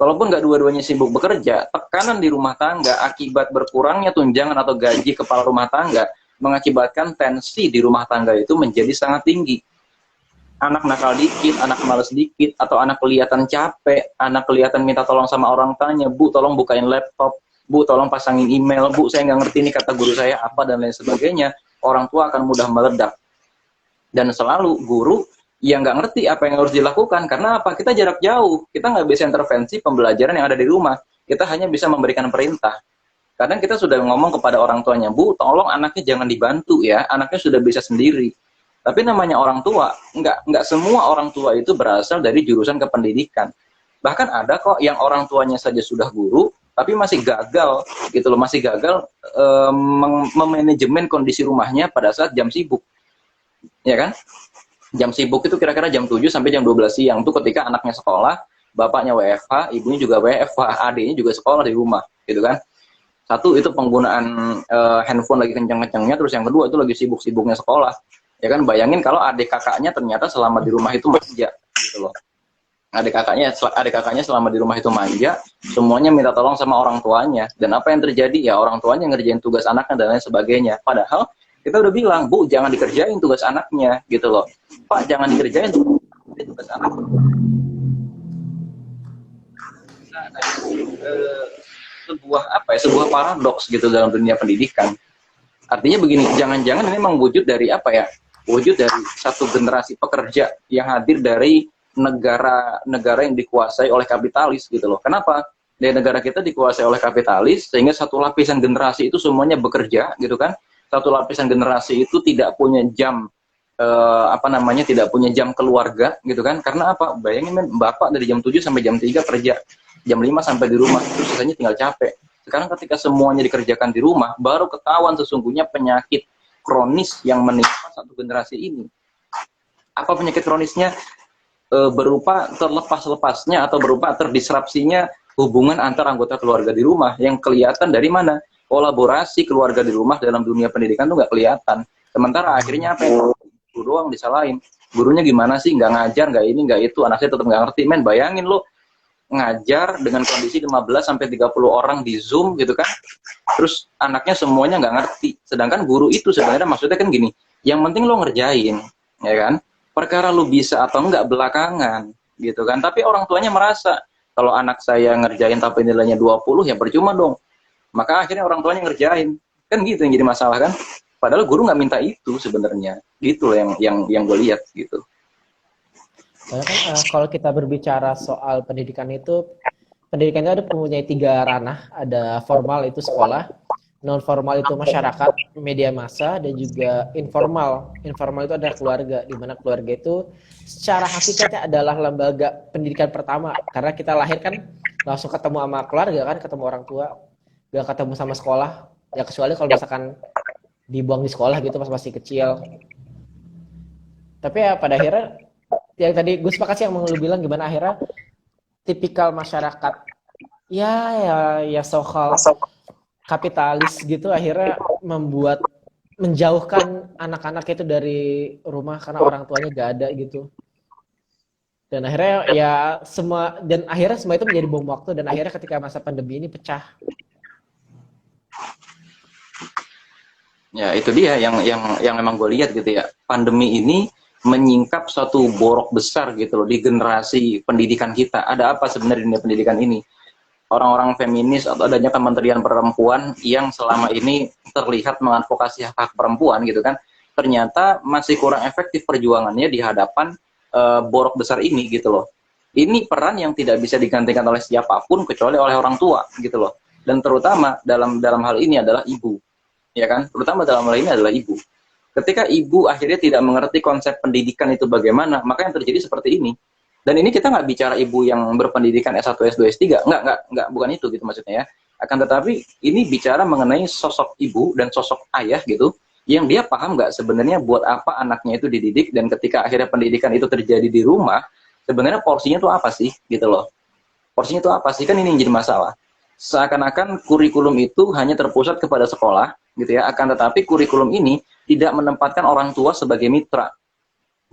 Walaupun nggak dua-duanya sibuk bekerja, tekanan di rumah tangga akibat berkurangnya tunjangan atau gaji kepala rumah tangga mengakibatkan tensi di rumah tangga itu menjadi sangat tinggi. Anak nakal dikit, anak malas dikit, atau anak kelihatan capek, anak kelihatan minta tolong sama orang tuanya, Bu, tolong bukain laptop, Bu tolong pasangin email, Bu saya nggak ngerti ini kata guru saya apa dan lain sebagainya, orang tua akan mudah meledak. Dan selalu guru yang nggak ngerti apa yang harus dilakukan, karena apa, kita jarak jauh, kita nggak bisa intervensi pembelajaran yang ada di rumah, kita hanya bisa memberikan perintah. Kadang kita sudah ngomong kepada orang tuanya, Bu tolong anaknya jangan dibantu ya, anaknya sudah bisa sendiri. Tapi namanya orang tua, nggak semua orang tua itu berasal dari jurusan kependidikan. Bahkan ada kok yang orang tuanya saja sudah guru, tapi masih gagal gitu loh, masih gagal memanajemen kondisi rumahnya pada saat jam sibuk, ya kan? Jam sibuk itu kira-kira jam 7 sampai jam 12 siang, itu ketika anaknya sekolah, bapaknya WFH, ibunya juga WFH, adiknya juga sekolah di rumah, gitu kan? Satu itu penggunaan handphone lagi kenceng-kencengnya, terus yang kedua itu lagi sibuk-sibuknya sekolah. Ya kan, bayangin kalau adik kakaknya ternyata selama di rumah itu manja gitu loh. Adik kakaknya selama di rumah itu manja, semuanya minta tolong sama orang tuanya. Dan apa yang terjadi? Ya orang tuanya ngerjain tugas anaknya dan lain sebagainya. Padahal kita udah bilang, Bu, jangan dikerjain tugas anaknya gitu loh. Pak, jangan dikerjain tugas anaknya. Sebuah paradoks gitu dalam dunia pendidikan. Artinya begini, jangan-jangan ini memang wujud dari apa ya? Wujud dari satu generasi pekerja yang hadir dari negara-negara yang dikuasai oleh kapitalis gitu loh. Kenapa? Dari negara kita dikuasai oleh kapitalis, sehingga satu lapisan generasi itu semuanya bekerja gitu kan. Satu lapisan generasi itu tidak punya jam tidak punya jam keluarga gitu kan. Karena apa? Bayangin men, bapak dari jam 7 sampai jam 3 kerja, jam 5 sampai di rumah, terus sisanya tinggal capek. Sekarang ketika semuanya dikerjakan di rumah, baru ketahuan sesungguhnya penyakit kronis yang menimpa satu generasi ini. Apa penyakit kronisnya? Berupa terlepas-lepasnya atau berupa terdisrupsinya hubungan antar anggota keluarga di rumah, yang kelihatan dari mana? Kolaborasi keluarga di rumah dalam dunia pendidikan tuh nggak kelihatan. Sementara akhirnya apa yang guru doang disalahin. Gurunya gimana sih? Nggak ngajar, nggak ini, nggak itu. Anak saya tetap nggak ngerti. Men, bayangin lo ngajar dengan kondisi 15-30 orang di Zoom gitu kan, terus anaknya semuanya nggak ngerti, sedangkan guru itu sebenarnya maksudnya kan gini, yang penting lo ngerjain, ya kan, perkara lo bisa atau enggak belakangan gitu kan. Tapi orang tuanya merasa kalau anak saya ngerjain tapi nilainya 20 ya percuma dong, maka akhirnya orang tuanya ngerjain, kan gitu yang jadi masalah kan, padahal guru nggak minta itu sebenarnya, gitu loh yang gue lihat gitu. Karena kan kalau kita berbicara soal pendidikan itu ada mempunyai 3 ranah, ada formal itu sekolah, non formal itu masyarakat, media massa, dan juga informal. Informal itu adalah keluarga, di mana keluarga itu secara hakikatnya adalah lembaga pendidikan pertama, karena kita lahir kan langsung ketemu sama keluarga kan, ketemu orang tua, gak ketemu sama sekolah, ya kecuali kalau misalkan dibuang di sekolah gitu pas masih kecil. Tapi ya pada akhirnya yang tadi gue sepakat sih yang lu bilang, gimana akhirnya tipikal masyarakat ya sokal kapitalis gitu akhirnya menjauhkan anak-anak itu dari rumah karena orang tuanya gak ada gitu. Dan akhirnya akhirnya semua itu menjadi bom waktu, dan akhirnya ketika masa pandemi ini pecah. Ya itu dia yang memang gue lihat gitu ya, pandemi ini menyingkap suatu borok besar gitu loh di generasi pendidikan kita. Ada apa sebenarnya di pendidikan ini? Orang-orang feminis atau adanya Kementerian Perempuan yang selama ini terlihat mengadvokasi hak perempuan gitu kan, ternyata masih kurang efektif perjuangannya di hadapan borok besar ini gitu loh. Ini peran yang tidak bisa digantikan oleh siapapun kecuali oleh orang tua gitu loh. Dan terutama dalam hal ini adalah ibu, ya kan? Terutama dalam hal ini adalah ibu. Ketika ibu akhirnya tidak mengerti konsep pendidikan itu bagaimana, maka yang terjadi seperti ini. Dan ini kita nggak bicara ibu yang berpendidikan S1, S2, S3, nggak, bukan itu gitu maksudnya ya. Akan tetapi ini bicara mengenai sosok ibu dan sosok ayah gitu, yang dia paham nggak sebenarnya buat apa anaknya itu dididik, dan ketika akhirnya pendidikan itu terjadi di rumah, sebenarnya porsinya itu apa sih gitu loh. Porsinya itu apa sih, kan ini yang jadi masalah. Seakan-akan kurikulum itu hanya terpusat kepada sekolah gitu ya, akan tetapi kurikulum ini tidak menempatkan orang tua sebagai mitra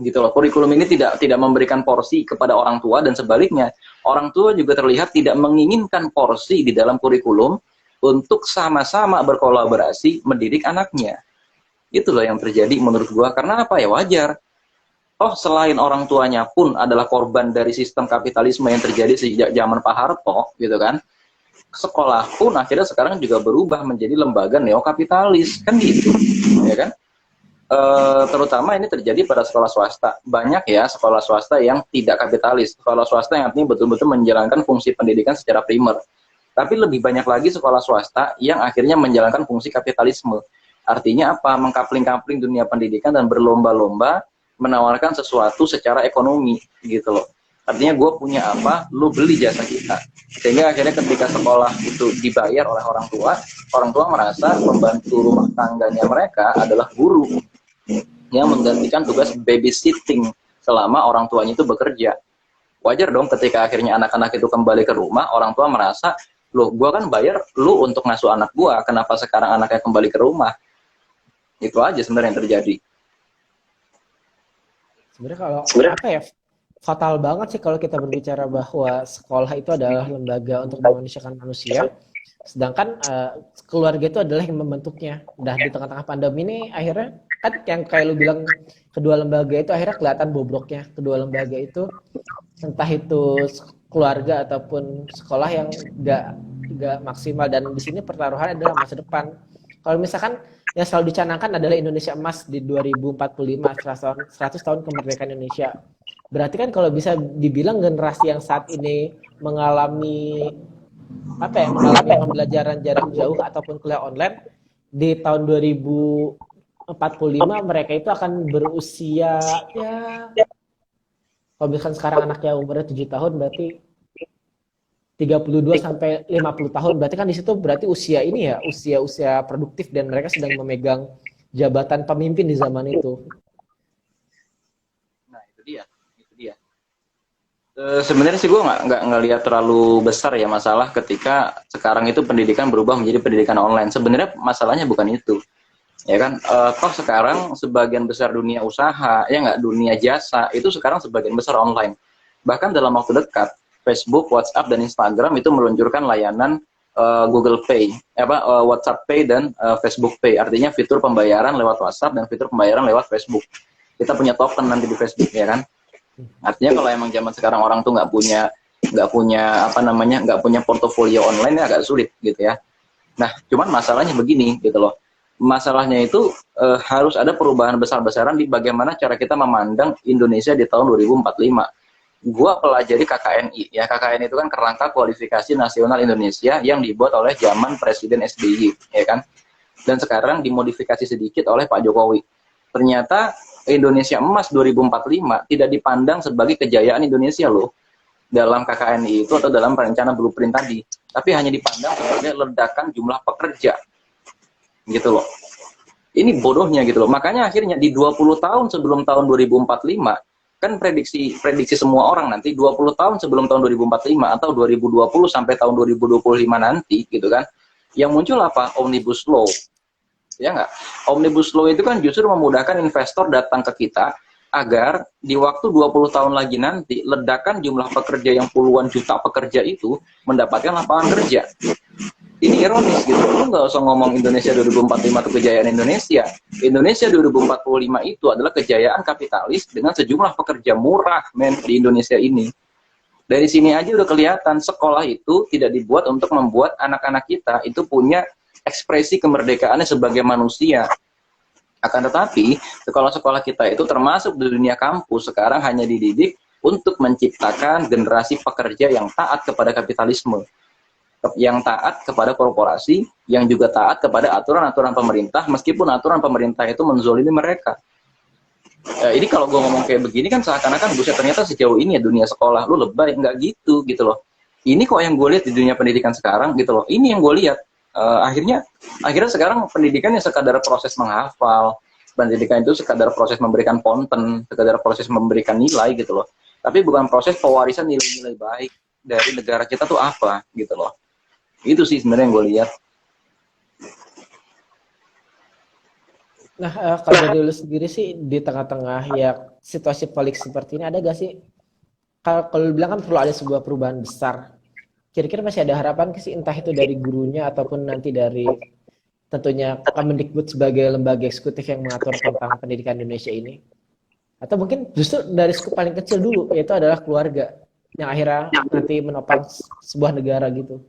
gitu loh. Kurikulum ini tidak memberikan porsi kepada orang tua, dan sebaliknya orang tua juga terlihat tidak menginginkan porsi di dalam kurikulum untuk sama-sama berkolaborasi mendidik anaknya. Itu loh yang terjadi menurut gua. Karena apa ya, wajar. Oh, selain orang tuanya pun adalah korban dari sistem kapitalisme yang terjadi sejak zaman Pak Harto gitu kan. sekolah pun akhirnya sekarang juga berubah menjadi lembaga neokapitalis, kan gitu, ya kan? Terutama ini terjadi pada sekolah swasta. Banyak ya sekolah swasta yang tidak kapitalis. Sekolah swasta yang artinya betul-betul menjalankan fungsi pendidikan secara primer. Tapi lebih banyak lagi sekolah swasta yang akhirnya menjalankan fungsi kapitalisme. Artinya apa? Mengkapling-kapling dunia pendidikan dan berlomba-lomba menawarkan sesuatu secara ekonomi gitu loh. Artinya gue punya apa, lu beli jasa kita. Sehingga akhirnya ketika sekolah itu dibayar oleh orang tua merasa pembantu rumah tangganya mereka adalah guru yang menggantikan tugas babysitting selama orang tuanya itu bekerja. Wajar dong ketika akhirnya anak-anak itu kembali ke rumah, orang tua merasa, loh gue kan bayar lu untuk ngasuh anak gue, kenapa sekarang anaknya kembali ke rumah? Itu aja sebenarnya yang terjadi. Sebenarnya kalau apa ya, fatal banget sih kalau kita berbicara bahwa sekolah itu adalah lembaga untuk memanusiakan manusia, sedangkan keluarga itu adalah yang membentuknya. Udah di tengah-tengah pandemi ini akhirnya kan yang kayak lu bilang, kedua lembaga itu akhirnya kelihatan bobroknya. Kedua lembaga itu entah itu keluarga ataupun sekolah yang nggak maksimal, dan di sini pertaruhannya adalah masa depan. Kalau misalkan yang selalu dicanangkan adalah Indonesia emas di 2045, 100 tahun kemerdekaan Indonesia. Berarti kan kalau bisa dibilang generasi yang saat ini mengalami mengalami pembelajaran jarak jauh ataupun kuliah online, di tahun 2045 mereka itu akan berusia, ya kalau misalkan sekarang anaknya umurnya 7 tahun, berarti 32 sampai 50 tahun. Berarti kan di situ berarti usia ini ya, usia produktif, dan mereka sedang memegang jabatan pemimpin di zaman itu. Nah, itu dia. Sebenarnya sih gue nggak ngelihat terlalu besar ya masalah ketika sekarang itu pendidikan berubah menjadi pendidikan online. Sebenarnya masalahnya bukan itu, ya kan? Toh sekarang sebagian besar dunia usaha, ya nggak, dunia jasa itu sekarang sebagian besar online. Bahkan dalam waktu dekat, Facebook, WhatsApp, dan Instagram itu meluncurkan layanan Google Pay, WhatsApp Pay dan Facebook Pay. Artinya fitur pembayaran lewat WhatsApp dan fitur pembayaran lewat Facebook. Kita punya token nanti di Facebook, ya kan? Artinya kalau emang zaman sekarang orang tuh nggak punya portofolio online, ya agak sulit gitu ya. Nah, cuman masalahnya begini gitu loh. Masalahnya itu harus ada perubahan besar-besaran di bagaimana cara kita memandang Indonesia di tahun 2045. Gua pelajari KKNI, ya KKNI itu kan Kerangka Kualifikasi Nasional Indonesia yang dibuat oleh zaman Presiden SBY, ya kan? Dan sekarang dimodifikasi sedikit oleh Pak Jokowi. Ternyata Indonesia Emas 2045 tidak dipandang sebagai kejayaan Indonesia loh dalam KKNI itu atau dalam rencana blueprint tadi, tapi hanya dipandang sebagai ledakan jumlah pekerja gitu loh. Ini bodohnya gitu loh. Makanya akhirnya di 20 tahun sebelum tahun 2045, kan prediksi semua orang nanti 20 tahun sebelum tahun 2045 atau 2020 sampai tahun 2025 nanti gitu kan, yang muncul apa? Omnibus Law. Ya nggak? Omnibus Law itu kan justru memudahkan investor datang ke kita agar di waktu 20 tahun lagi nanti ledakan jumlah pekerja yang puluhan juta pekerja itu mendapatkan lapangan kerja. Ini ironis gitu. Lu nggak usah ngomong Indonesia 2045 itu kejayaan Indonesia. Indonesia 2045 itu adalah kejayaan kapitalis dengan sejumlah pekerja murah di Indonesia ini. Dari sini aja udah kelihatan sekolah itu tidak dibuat untuk membuat anak-anak kita itu punya ekspresi kemerdekaannya sebagai manusia. Akan tetapi, sekolah-sekolah kita itu termasuk di dunia kampus sekarang hanya dididik untuk menciptakan generasi pekerja yang taat kepada kapitalisme, yang taat kepada korporasi, yang juga taat kepada aturan-aturan pemerintah, meskipun aturan pemerintah itu menzolimi mereka. Ini kalau gue ngomong kayak begini kan seakan-akan buset, ternyata sejauh ini ya dunia sekolah, lu lebay, nggak gitu loh. Ini kok yang gue lihat di dunia pendidikan sekarang gitu loh, ini yang gue lihat. Akhirnya sekarang pendidikan yang sekadar proses menghafal, pendidikan itu sekadar proses memberikan konten, sekadar proses memberikan nilai gitu loh, tapi bukan proses pewarisan nilai-nilai baik dari negara kita tuh apa gitu loh. Itu sih sebenarnya yang gue lihat. Nah, kalau dari lu sendiri sih di tengah-tengah ya situasi politik seperti ini, ada gak sih, kalau lu bilang kan perlu ada sebuah perubahan besar, kira-kira masih ada harapan sih, entah itu dari gurunya ataupun nanti dari tentunya Kemendikbud sebagai lembaga eksekutif yang mengatur tentang pendidikan Indonesia ini? Atau mungkin justru dari skup paling kecil dulu, yaitu adalah keluarga, yang akhirnya nanti menopang sebuah negara gitu.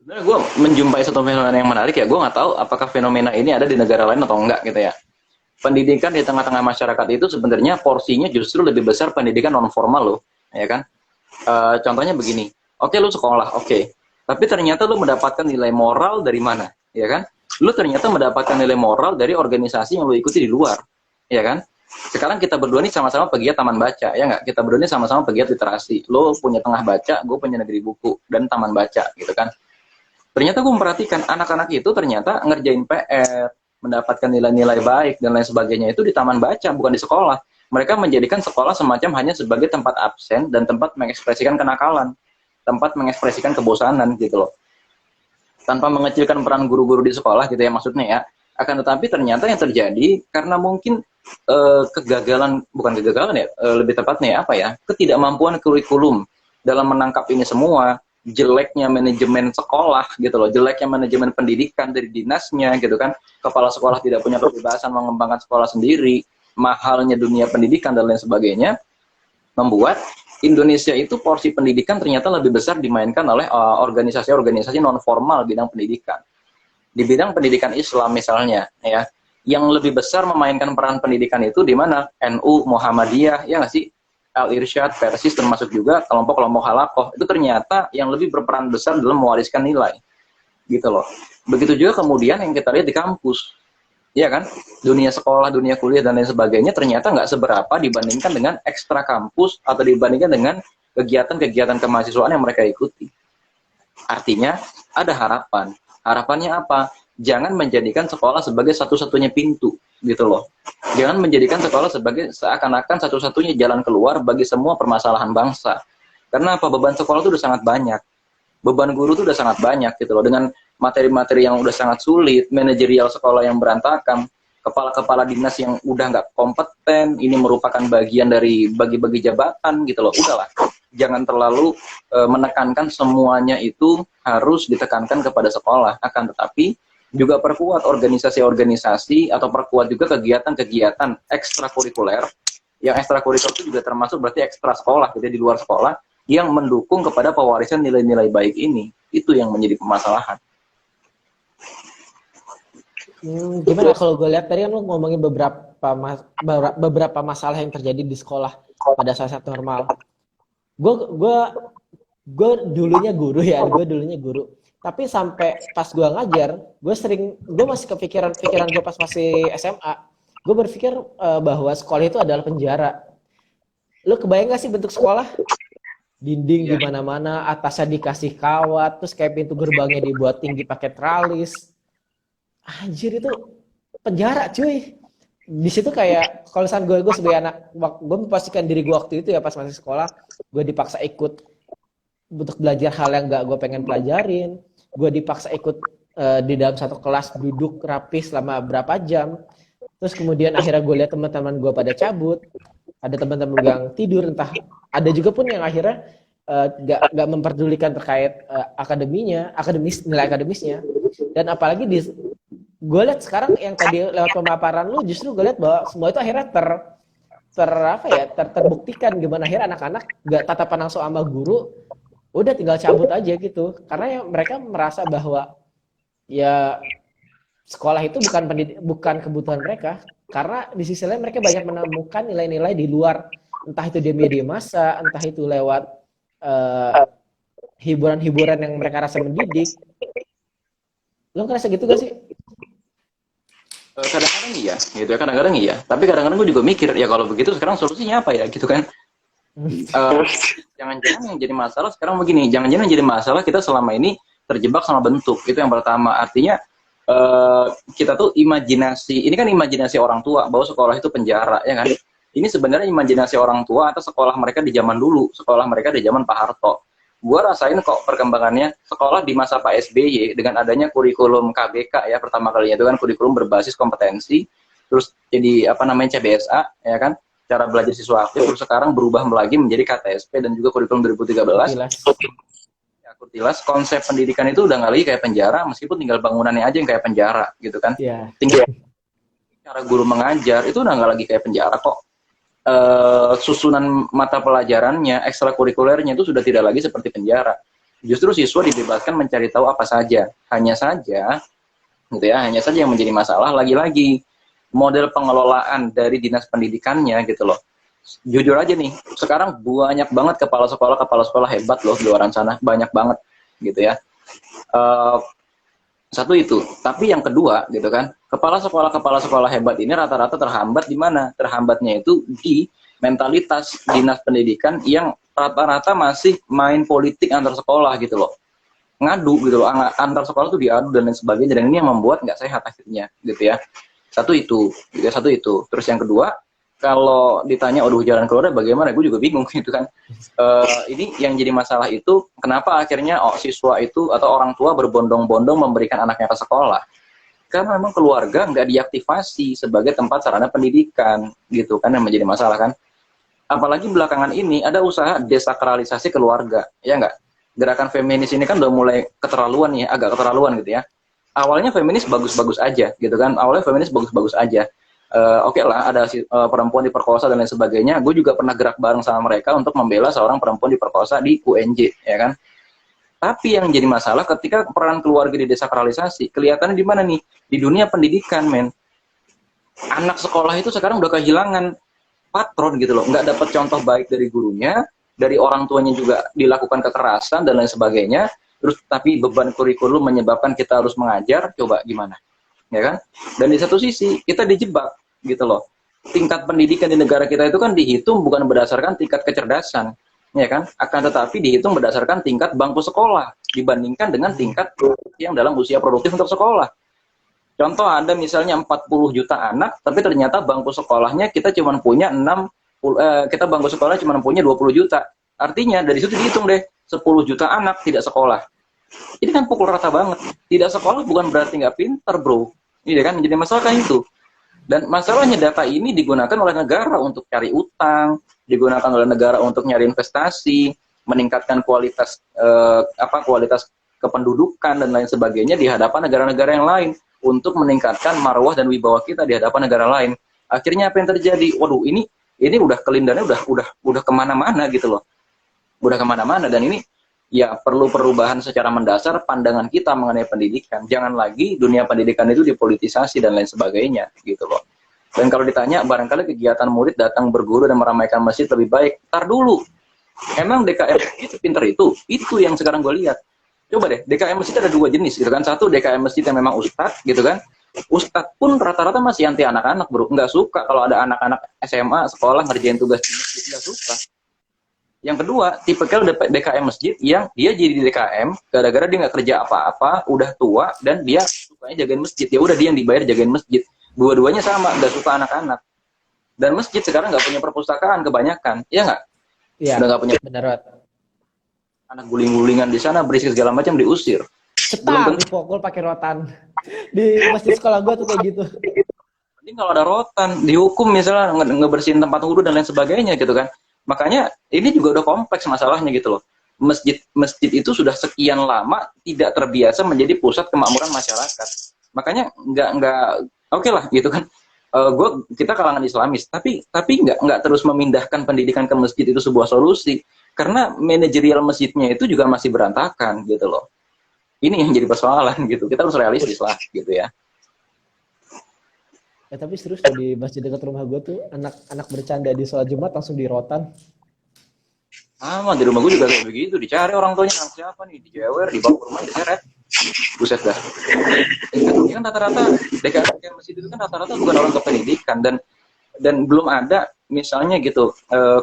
Sebenarnya gue menjumpai satu fenomena yang menarik ya. Gue nggak tahu apakah fenomena ini ada di negara lain atau enggak gitu ya. Pendidikan di tengah-tengah masyarakat itu sebenarnya porsinya justru lebih besar pendidikan non formal loh, ya kan? Contohnya begini, oke lu sekolah, oke, tapi ternyata lu mendapatkan nilai moral dari mana, ya kan? Lu ternyata mendapatkan nilai moral dari organisasi yang lu ikuti di luar, ya kan? Sekarang kita berdua nih sama-sama pegiat taman baca, ya nggak? Kita berdua nih sama-sama pegiat literasi. Lu punya tengah baca, gue punya negeri buku dan taman baca, gitu kan? Ternyata gue memperhatikan anak-anak itu ternyata ngerjain PR, mendapatkan nilai-nilai baik dan lain sebagainya itu di taman baca, bukan di sekolah. Mereka menjadikan sekolah semacam hanya sebagai tempat absen dan tempat mengekspresikan kenakalan, tempat mengekspresikan kebosanan gitu loh. Tanpa mengecilkan peran guru-guru di sekolah gitu ya maksudnya ya. Akan tetapi ternyata yang terjadi karena mungkin kegagalan, bukan kegagalan ya, lebih tepatnya apa ya, ketidakmampuan kurikulum dalam menangkap ini semua, jeleknya manajemen sekolah gitu loh, jeleknya manajemen pendidikan dari dinasnya gitu kan, kepala sekolah tidak punya kebebasan mengembangkan sekolah sendiri, mahalnya dunia pendidikan dan lain sebagainya, membuat Indonesia itu porsi pendidikan ternyata lebih besar dimainkan oleh organisasi-organisasi non formal bidang pendidikan. Di bidang pendidikan Islam misalnya ya, yang lebih besar memainkan peran pendidikan itu di mana NU, Muhammadiyah, ya nggak sih, Al-Irsyad, Persis, termasuk juga kelompok-kelompok halakoh, itu ternyata yang lebih berperan besar dalam mewariskan nilai, gitu loh. Begitu juga kemudian yang kita lihat di kampus, ya kan, dunia sekolah, dunia kuliah, dan lain sebagainya, ternyata nggak seberapa dibandingkan dengan ekstra kampus atau dibandingkan dengan kegiatan-kegiatan kemahasiswaan yang mereka ikuti. Artinya, ada harapan. Harapannya apa? Jangan menjadikan sekolah sebagai satu-satunya pintu, gitu loh. Jangan menjadikan sekolah sebagai seakan-akan satu-satunya jalan keluar bagi semua permasalahan bangsa. Karena apa? Beban sekolah itu udah sangat banyak. Beban guru itu udah sangat banyak, gitu loh. Dengan materi-materi yang udah sangat sulit, manajerial sekolah yang berantakan, kepala-kepala dinas yang udah nggak kompeten, ini merupakan bagian dari bagi-bagi jabatan, gitu loh. Udahlah, jangan terlalu menekankan semuanya itu harus ditekankan kepada sekolah. Akan tetapi juga perkuat organisasi-organisasi atau perkuat juga kegiatan-kegiatan ekstrakurikuler. Yang ekstrakurikuler itu juga termasuk berarti ekstra sekolah, jadi di luar sekolah, yang mendukung kepada pewarisan nilai-nilai baik ini. Itu yang menjadi permasalahan. Gimana kalau gue lihat tadi kan lo ngomongin beberapa masalah yang terjadi di sekolah pada saat normal. Gue dulunya guru ya, Tapi sampai pas gue ngajar, gue masih kepikiran gue pas masih SMA. Gue berpikir bahwa sekolah itu adalah penjara. Lo kebayang gak sih bentuk sekolah? Dinding di mana-mana, atasnya dikasih kawat, terus kayak pintu gerbangnya dibuat tinggi pakai tralis. Anjir, itu penjara cuy. Di situ kayak kalau misalnya gue sebagai anak, gue mempastikan diri gue waktu itu ya pas masih sekolah, gue dipaksa ikut untuk belajar hal yang gak gue pengen pelajarin. Gue dipaksa ikut di dalam satu kelas duduk rapi selama berapa jam. Terus kemudian akhirnya gue lihat teman-teman gue pada cabut, ada teman-teman yang tidur, entah ada juga pun yang akhirnya gak memperdulikan terkait nilai akademisnya. Dan apalagi gue lihat sekarang yang tadi lewat pemaparan lu, justru gue lihat bahwa semua itu akhirnya terbuktikan gimana akhirnya anak-anak gak tatapan langsung sama guru, udah tinggal cabut aja gitu, karena ya mereka merasa bahwa ya sekolah itu bukan kebutuhan mereka, karena di sisi lain mereka banyak menemukan nilai-nilai di luar, entah itu di media massa, entah itu lewat hiburan-hiburan yang mereka rasa mendidik. Lo ngerasa gitu gak sih? Kadang-kadang iya, gitu ya, kadang-kadang iya. Tapi kadang-kadang gue juga mikir, ya kalau begitu sekarang solusinya apa ya, gitu kan? Jangan-jangan yang jadi masalah sekarang begini, jangan-jangan yang jadi masalah kita selama ini terjebak sama bentuk, itu yang pertama. Artinya kita tuh imajinasi, ini kan imajinasi orang tua bahwa sekolah itu penjara, ya kan? Ini sebenarnya imajinasi orang tua atau sekolah mereka di zaman dulu, sekolah mereka di zaman Pak Harto. Gue rasain kok perkembangannya sekolah di masa Pak SBY dengan adanya kurikulum KBK ya, pertama kalinya itu kan kurikulum berbasis kompetensi, terus jadi apa namanya CBSA, ya kan? Cara belajar siswa aktif, terus sekarang berubah lagi menjadi KTSP dan juga kurikulum 2013. Ya, Kurtilas, konsep pendidikan itu udah nggak lagi kayak penjara, meskipun tinggal bangunannya aja yang kayak penjara gitu kan. Yeah. Tinggal cara guru mengajar itu udah nggak lagi kayak penjara kok. Susunan mata pelajarannya, ekstrakurikulernya itu sudah tidak lagi seperti penjara. Justru siswa dibebaskan mencari tahu apa saja. Hanya saja, gitu ya, hanya saja yang menjadi masalah lagi-lagi model pengelolaan dari dinas pendidikannya gitu loh. Jujur aja nih, sekarang banyak banget kepala sekolah hebat loh di luar sana, banyak banget gitu ya. Eh, Satu itu, tapi yang kedua gitu kan, kepala sekolah hebat ini rata-rata terhambat di mana? Terhambatnya itu di mentalitas dinas pendidikan yang rata-rata masih main politik antar sekolah gitu loh, ngadu gitu loh, antar sekolah tuh diadu dan lain sebagainya, dan ini yang membuat nggak sehat akhirnya gitu ya. Satu itu gitu ya, satu itu. Terus yang kedua, kalau ditanya aduh jalan keluarnya bagaimana, gue juga bingung gitu kan. Ini yang jadi masalah itu kenapa akhirnya siswa itu atau orang tua berbondong-bondong memberikan anaknya ke sekolah, karena memang keluarga nggak diaktifasi sebagai tempat sarana pendidikan gitu kan, yang menjadi masalah kan. Apalagi belakangan ini ada usaha desakralisasi keluarga, ya nggak? Gerakan feminis ini kan udah mulai keterlaluan ya, agak keterlaluan gitu ya. Awalnya feminis bagus-bagus aja gitu kan, awalnya feminis bagus-bagus aja. Oke lah, ada perempuan diperkosa dan lain sebagainya. Gue juga pernah gerak bareng sama mereka untuk membela seorang perempuan diperkosa di UNJ, ya kan. Tapi yang jadi masalah ketika peran keluarga didesakralisasi, kelihatannya di mana nih? Di dunia pendidikan, men. Anak sekolah itu sekarang udah kehilangan patron gitu loh, nggak dapat contoh baik dari gurunya, dari orang tuanya juga dilakukan kekerasan dan lain sebagainya. Terus tapi beban kurikulum menyebabkan kita harus mengajar, coba gimana, ya kan? Dan di satu sisi kita dijebak gitu loh. Tingkat pendidikan di negara kita itu kan dihitung bukan berdasarkan tingkat kecerdasan, ya kan? Akan tetapi dihitung berdasarkan tingkat bangku sekolah dibandingkan dengan tingkat yang dalam usia produktif untuk sekolah. Contoh ada misalnya 40 juta anak, tapi ternyata bangku sekolahnya kita cuma punya kita bangku sekolah cuma punya 20 juta. Artinya dari situ dihitung deh, 10 juta anak tidak sekolah. Ini kan pukul rata banget. Tidak sekolah bukan berarti nggak pinter, bro. Ini kan menjadi masalah kan itu. Dan masalahnya data ini digunakan oleh negara untuk cari utang, digunakan oleh negara untuk nyari investasi, meningkatkan kualitas kualitas kependudukan dan lain sebagainya di hadapan negara-negara yang lain, untuk meningkatkan marwah dan wibawa kita di hadapan negara lain. Akhirnya apa yang terjadi? Waduh, ini udah kelindahannya udah kemana-mana gitu loh, udah kemana-mana. Dan ini ya perlu perubahan secara mendasar pandangan kita mengenai pendidikan. Jangan lagi dunia pendidikan itu dipolitisasi dan lain sebagainya gitu loh. Dan kalau ditanya barangkali kegiatan murid datang berguru dan meramaikan masjid lebih baik, tar dulu, emang DKM itu pinter itu yang sekarang gue lihat. Coba deh, DKM masjid ada dua jenis gitu kan. Satu, DKM masjid yang memang ustadz gitu kan. Ustadz pun rata-rata masih anti anak-anak, bro. Nggak suka kalau ada anak-anak SMA sekolah ngerjain tugas di masjid, nggak suka. Yang kedua, tipikal DKM masjid yang dia jadi di DKM gara-gara dia nggak kerja apa-apa, udah tua dan dia sukanya jagain masjid. Ya udah dia yang dibayar jagain masjid. Dua-duanya sama, nggak suka anak-anak. Dan masjid sekarang nggak punya perpustakaan kebanyakan, iya nggak? Iya. Udah nggak punya. Benar banget. Anak guling-gulingan di sana berisik segala macam diusir. Cetak dipukul pakai rotan. Di masjid sekolah gua tuh kayak gitu. Jadi kalau ada rotan, dihukum misalnya ngebersihin tempat wudhu dan lain sebagainya gitu kan. Makanya ini juga udah kompleks masalahnya gitu loh. Masjid itu sudah sekian lama tidak terbiasa menjadi pusat kemakmuran masyarakat. Makanya nggak oke lah gitu kan. Kita kalangan Islamis, tapi nggak terus memindahkan pendidikan ke masjid itu sebuah solusi, karena manajerial masjidnya itu juga masih berantakan gitu loh. Ini yang jadi persoalan gitu. Kita harus realistis lah gitu ya. Tapi serius tuh di masjid dekat rumah gue tuh anak-anak bercanda di sholat Jumat langsung di rotan. Di rumah gue juga kayak begitu, dicari orang tuanya, anak siapa nih, dijewer, dibawa ke rumah, diseret. Buset dah. Ini kan rata-rata DKM masjid itu kan rata-rata bukan orang kependidikan, dan belum ada misalnya gitu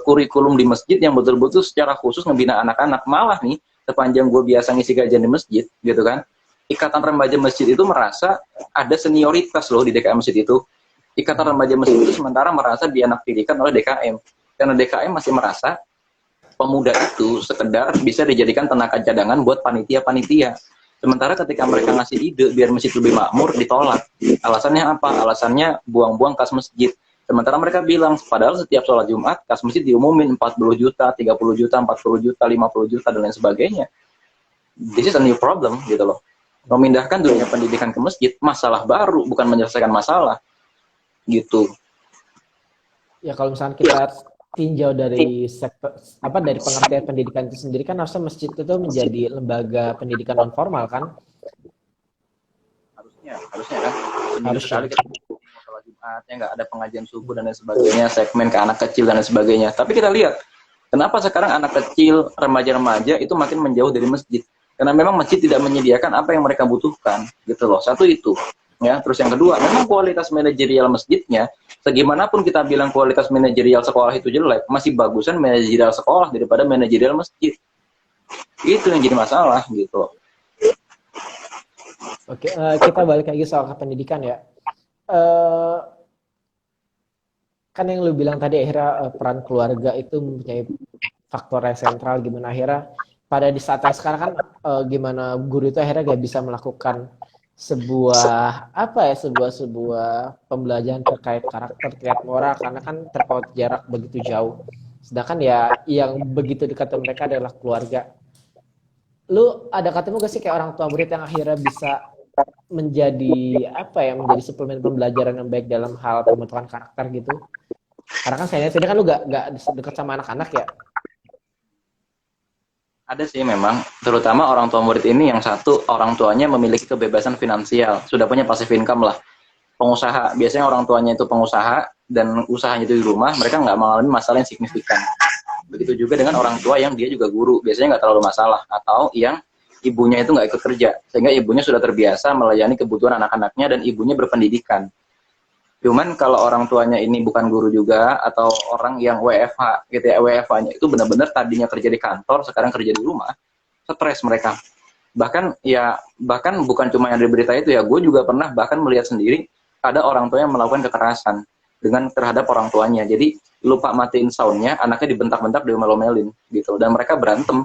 kurikulum di masjid yang betul-betul secara khusus ngebina anak-anak. Malah nih sepanjang gue biasa ngisi kajian di masjid gitu kan, Ikatan Remaja Masjid itu merasa ada senioritas loh di DKM masjid itu. Ikatan Remaja Masjid itu sementara merasa dianaktirikan oleh DKM, karena DKM masih merasa pemuda itu sekedar bisa dijadikan tenaga cadangan buat panitia-panitia. Sementara ketika mereka ngasih ide biar masjid lebih makmur, ditolak. Alasannya apa? Alasannya buang-buang kas masjid. Sementara mereka bilang, padahal setiap sholat Jumat, kas masjid diumumin 40 juta, 30 juta, 40 juta, 50 juta, dan lain sebagainya. This is a new problem, gitu loh. Memindahkan dunia pendidikan ke masjid, masalah baru, bukan menyelesaikan masalah. Gitu. Ya kalau misalnya kita tinjau dari sektor apa dari pengertian pendidikan itu sendiri kan harusnya masjid itu menjadi lembaga pendidikan non formal kan? Harusnya kan seminggu sekali Harusnya. kita sholat Jumat, ya nggak ada pengajian subuh dan lain sebagainya, segmen ke anak kecil dan lain sebagainya. Tapi kita lihat kenapa sekarang anak kecil, remaja-remaja itu makin menjauh dari masjid, karena memang masjid tidak menyediakan apa yang mereka butuhkan gitu loh. Satu itu ya. Terus yang kedua, memang kualitas manajerial masjidnya, segimanapun kita bilang kualitas manajerial sekolah itu jelek, masih bagusan manajerial sekolah daripada manajerial masjid. Itu yang jadi masalah gitu loh. Oke, kita balik lagi soal pendidikan ya. Eh, kan yang lu bilang tadi akhirnya peran keluarga itu mempunyai faktor yang sentral gimana akhirnya pada di saat yang sekarang kan gimana guru itu akhirnya gak bisa melakukan sebuah apa ya sebuah pembelajaran terkait karakter terkait moral karena kan terpaut jarak begitu jauh. Sedangkan ya yang begitu dekat dengan mereka adalah keluarga. Lu ada ketemu gak sih kayak orang tua murid yang akhirnya bisa menjadi apa ya menjadi suplemen pembelajaran yang baik dalam hal pembentukan karakter gitu? Karena kan saya lihat ini kan lu gak dekat sama anak-anak ya. Ada sih memang, terutama orang tua murid ini yang satu, orang tuanya memiliki kebebasan finansial, sudah punya passive income lah. Pengusaha, biasanya orang tuanya itu pengusaha, dan usahanya itu di rumah, mereka nggak mengalami masalah yang signifikan. Begitu juga dengan orang tua yang dia juga guru, biasanya nggak terlalu masalah. Atau yang ibunya itu nggak ikut kerja, sehingga ibunya sudah terbiasa melayani kebutuhan anak-anaknya, dan ibunya berpendidikan. Cuman kalau orang tuanya ini bukan guru juga atau orang yang WFH gitu ya, WFH-nya itu benar-benar tadinya kerja di kantor, sekarang kerja di rumah, stres mereka. Bahkan bukan cuma yang di berita itu ya, gue juga pernah bahkan melihat sendiri ada orang tua yang melakukan kekerasan dengan terhadap orang tuanya. Jadi lupa matiin soundnya, anaknya dibentak-bentak, diomel-omelin gitu, dan mereka berantem.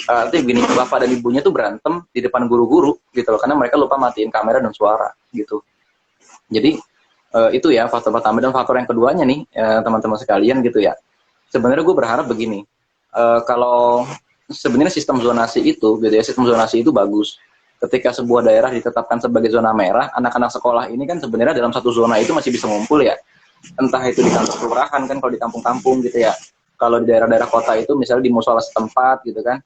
Artinya gini, bapak dan ibunya tuh berantem di depan guru-guru gitu loh, karena mereka lupa matiin kamera dan suara gitu. Jadi itu ya faktor pertama. Dan faktor yang keduanya nih teman-teman sekalian gitu ya, sebenarnya gue berharap begini, kalau sebenarnya sistem zonasi itu gitu ya, sistem zonasi itu bagus. Ketika sebuah daerah ditetapkan sebagai zona merah, anak-anak sekolah ini kan sebenarnya dalam satu zona itu masih bisa ngumpul ya, entah itu di kantor kelurahan kan kalau di kampung-kampung gitu ya, kalau di daerah-daerah kota itu misalnya di musola setempat gitu kan,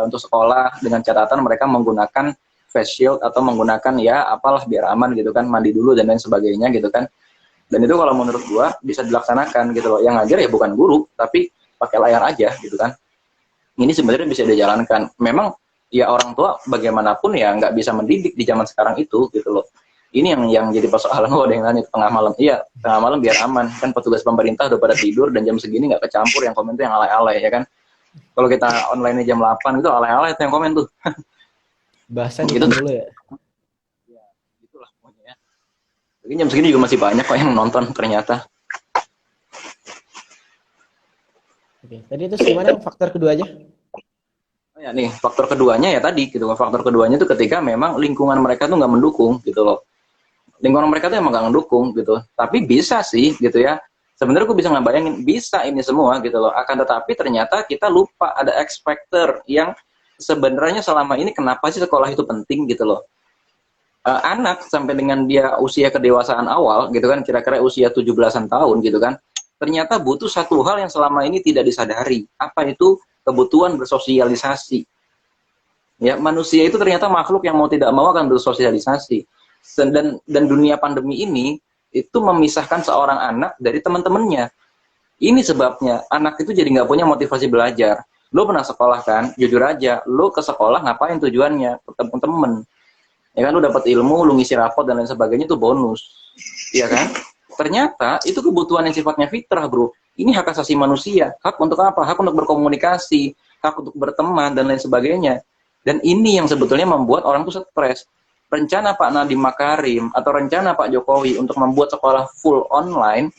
untuk sekolah, dengan catatan mereka menggunakan face shield atau menggunakan ya apalah biar aman gitu kan, mandi dulu dan lain sebagainya gitu kan. Dan itu kalau menurut gua bisa dilaksanakan gitu loh. Yang ngajar ya bukan guru, tapi pakai layar aja gitu kan. Ini sebenarnya bisa dijalankan. Memang ya orang tua bagaimanapun ya nggak bisa mendidik di zaman sekarang itu gitu loh. Ini yang jadi persoalan. Ada yang nanya tengah malam. Iya, tengah malam biar aman. Kan petugas pemerintah udah pada tidur dan jam segini nggak kecampur yang komen tuh yang alay-alay ya kan. Kalau kita online jam 8 itu alay-alay itu yang komen tuh. Bahasanya Gitu dulu ya. ya, gitulah pokoknya. Tapi jam segini juga masih banyak kok yang nonton ternyata. Oke, tadi itu gimana faktor kedua aja? Oh ya nih, faktor keduanya ya tadi gitu. Faktor keduanya itu ketika memang lingkungan mereka tuh nggak mendukung gitu loh. Lingkungan mereka tuh emang nggak mendukung gitu. Tapi bisa sih gitu ya. Sebenarnya gue bisa ngebayangin bisa ini semua gitu loh. Akan tetapi ternyata kita lupa ada X factor yang sebenarnya selama ini kenapa sih sekolah itu penting gitu loh. Anak sampai dengan dia usia kedewasaan awal gitu kan, kira-kira usia 17-an tahun gitu kan, ternyata butuh satu hal yang selama ini tidak disadari. Apa itu? Kebutuhan bersosialisasi. Ya, manusia itu ternyata makhluk yang mau tidak mau akan bersosialisasi. Dan dunia pandemi ini itu memisahkan seorang anak dari teman-temannya. Ini sebabnya anak itu jadi nggak punya motivasi belajar. Lo pernah sekolah kan? Jujur aja, lo ke sekolah ngapain tujuannya? Ketemu temen. Ya kan, lo dapat ilmu, lo ngisi rapot dan lain sebagainya itu bonus. Iya kan? Ternyata itu kebutuhan yang sifatnya fitrah, bro. Ini hak asasi manusia. Hak untuk apa? Hak untuk berkomunikasi, hak untuk berteman dan lain sebagainya. Dan ini yang sebetulnya membuat orang tuh stres. Rencana Pak Nadiem Makarim atau rencana Pak Jokowi untuk membuat sekolah full online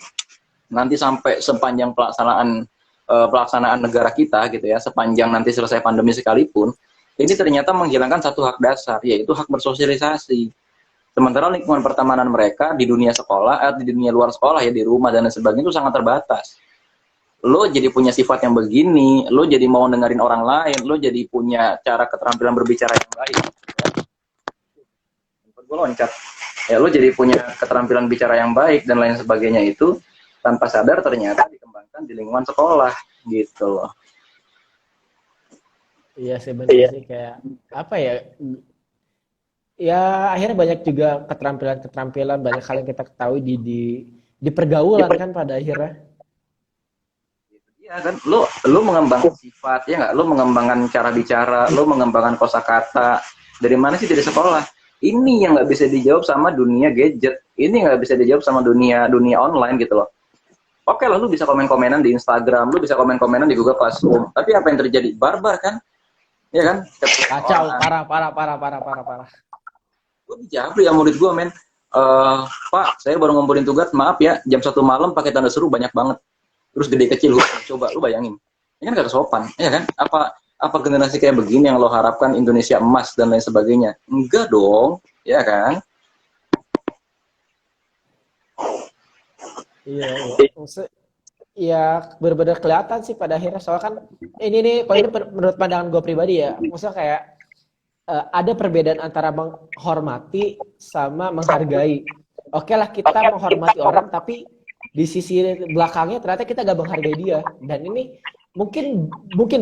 nanti sampai sepanjang pelaksanaan negara kita gitu ya, sepanjang nanti selesai pandemi sekalipun, ini ternyata menghilangkan satu hak dasar, yaitu hak bersosialisasi. Sementara lingkungan pertemanan mereka di dunia sekolah, di dunia luar sekolah ya, di rumah dan lain sebagainya itu sangat terbatas. Lo jadi punya sifat yang begini, lo jadi mau dengerin orang lain, lo jadi punya cara keterampilan berbicara yang baik. Gue loncat. Ya, lo jadi punya keterampilan bicara yang baik dan lain sebagainya itu tanpa sadar ternyata dikembangkan dikembangkan di lingkungan sekolah gitu loh. Iya sih benar sih kayak apa ya? Ya akhirnya banyak juga keterampilan-keterampilan banyak hal yang kita ketahui di pergaulan kan pada akhirnya. Iya kan, lu mengembangkan sifat ya nggak, lu mengembangkan cara bicara, lu mengembangkan kosakata. Dari mana sih? Dari sekolah. Ini yang nggak bisa dijawab sama dunia gadget. Ini nggak bisa dijawab sama dunia dunia online gitu loh. Oke lah, lu bisa komen-komenan di Instagram, lu bisa komen-komenan di Google Classroom. Tapi apa yang terjadi? Barbar kan? Iya kan? Kacau, parah. Gue dijabri ya murid gue, men. Pak, saya baru ngumpulin tugas, maaf ya, jam 1 malam pakai tanda seru banyak banget. Terus gede kecil, coba lu bayangin. Ini kan gak sopan, ya kan? Apa generasi kayak begini yang lo harapkan Indonesia emas dan lain sebagainya? Enggak dong, ya kan? Iya, ya benar-benar kelihatan sih pada akhirnya soalnya kan ini nih kalau ini menurut pandangan gue pribadi ya maksudnya kayak ada perbedaan antara menghormati sama menghargai. Oke lah kita menghormati orang tapi di sisi belakangnya ternyata kita gak menghargai dia dan ini mungkin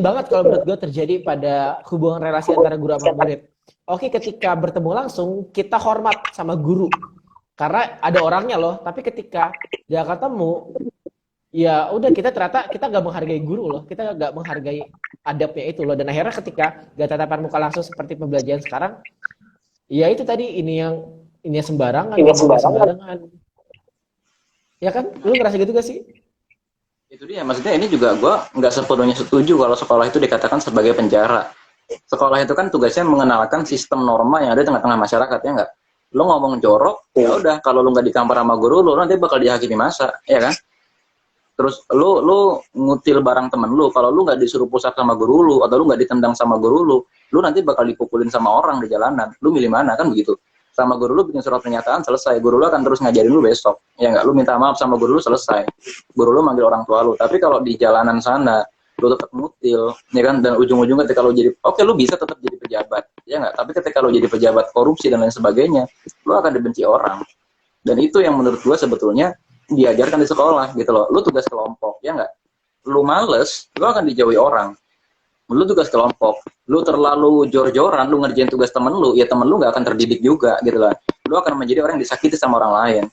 banget kalau menurut gue terjadi pada hubungan relasi antara guru sama murid. Oke ketika bertemu langsung kita hormat sama guru karena ada orangnya loh tapi ketika dia ketemu ya udah kita ternyata kita gak menghargai guru loh, kita gak menghargai adabnya itu loh, dan akhirnya ketika gak tatapan muka langsung seperti pembelajaran sekarang, ya itu tadi ini sembarangan, sembarangan, ya kan? Lu ngerasa gitu gak sih? Itu dia, maksudnya ini juga gue nggak sepenuhnya setuju kalau sekolah itu dikatakan sebagai penjara. Sekolah itu kan tugasnya mengenalkan sistem norma yang ada di tengah-tengah masyarakat, ya nggak? Lo ngomong jorok, ya udah kalau lo nggak ditampar sama guru lo nanti bakal dihakimi massa, ya kan? Terus lu ngutil barang temen lu, kalau lu nggak disuruh pusat sama guru lu atau lu nggak ditendang sama guru lu nanti bakal dipukulin sama orang di jalanan. Lu milih mana kan begitu? Sama guru lu bikin surat pernyataan selesai, guru lu akan terus ngajarin lu besok. Ya nggak, lu minta maaf sama guru lu selesai. Guru lu manggil orang tua lu. Tapi kalau di jalanan sana lu tetap ngutil, ya kan? Dan ujung-ujungnya ketika lu jadi, oke lu bisa tetap jadi pejabat, ya nggak? Tapi ketika lu jadi pejabat korupsi dan lain sebagainya, lu akan dibenci orang. Dan itu yang menurut gua sebetulnya diajarkan di sekolah gitu loh. Lu tugas kelompok, ya nggak? Lu males, lu akan dijauhi orang. Lu tugas kelompok, lu terlalu jor-joran, lu ngerjain tugas temen lu, ya temen lu nggak akan terdidik juga gitu lah. Lu akan menjadi orang yang disakiti sama orang lain.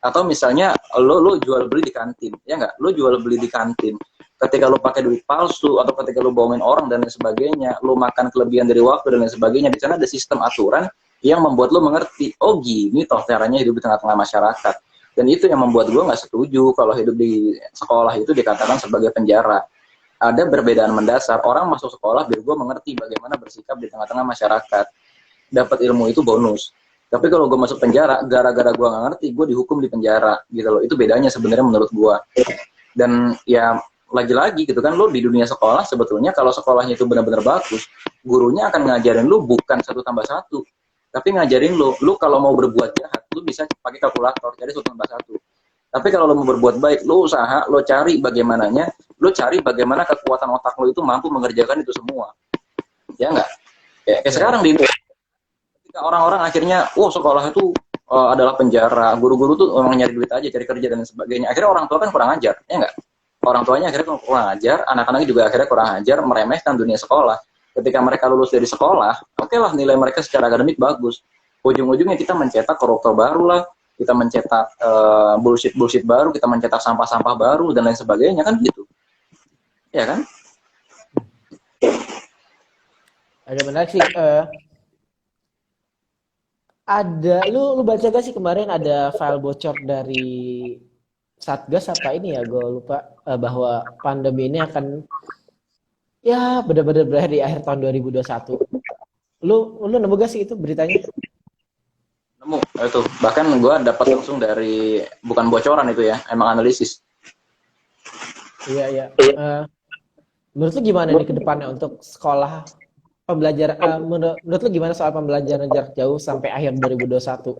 Atau misalnya lu jual beli di kantin, ya nggak? Lu jual beli di kantin. Ketika lu pakai duit palsu atau ketika lu bohongin orang dan lain sebagainya, lu makan kelebihan dari waktu dan lain sebagainya, di sana ada sistem aturan yang membuat lu mengerti, oh gini toh caranya hidup di tengah-tengah masyarakat. Dan itu yang membuat gue nggak setuju kalau hidup di sekolah itu dikatakan sebagai penjara. Ada perbedaan mendasar. Orang masuk sekolah biar gue mengerti bagaimana bersikap di tengah-tengah masyarakat. Dapat ilmu itu bonus. Tapi kalau gue masuk penjara, gara-gara gue nggak ngerti, gue dihukum di penjara. Gitu loh. Itu bedanya sebenarnya menurut gue. Dan ya lagi-lagi gitu kan, lo di dunia sekolah sebetulnya kalau sekolahnya itu benar-benar bagus, gurunya akan ngajarin lo bukan 1+1. Tapi ngajarin lu kalau mau berbuat jahat, lu bisa pakai kalkulator, jadi 1+1. Tapi kalau lu mau berbuat baik, lu usaha, lu cari bagaimananya, lu cari bagaimana kekuatan otak lu itu mampu mengerjakan itu semua. Ya enggak? Kayak sekarang di ketika orang-orang akhirnya, sekolah itu adalah penjara, guru-guru tuh orang nyari duit aja, cari kerja dan sebagainya. Akhirnya orang tua kan kurang ajar, ya enggak? Orang tuanya akhirnya kurang ajar, anak-anaknya juga akhirnya kurang ajar, meremehkan dunia sekolah. Ketika mereka lulus dari sekolah, oke lah nilai mereka secara akademik bagus. Ujung-ujungnya kita mencetak koruptor baru lah, kita mencetak bullshit baru, kita mencetak sampah-sampah baru dan lain sebagainya kan gitu. Ya kan? Agak menarik sih. Lu baca gak sih kemarin ada file bocor dari Satgas apa ini ya, gue lupa, bahwa pandemi ini akan ya benar-benar berakhir di akhir tahun 2021. Lu nemu gak sih itu beritanya? Nemu itu. Bahkan gue dapat langsung dari, bukan bocoran itu ya, emang analisis. Iya. Menurut lu gimana nih ke depannya untuk sekolah pembelajaran? Menurut lu gimana soal pembelajaran jarak jauh sampai akhir 2021?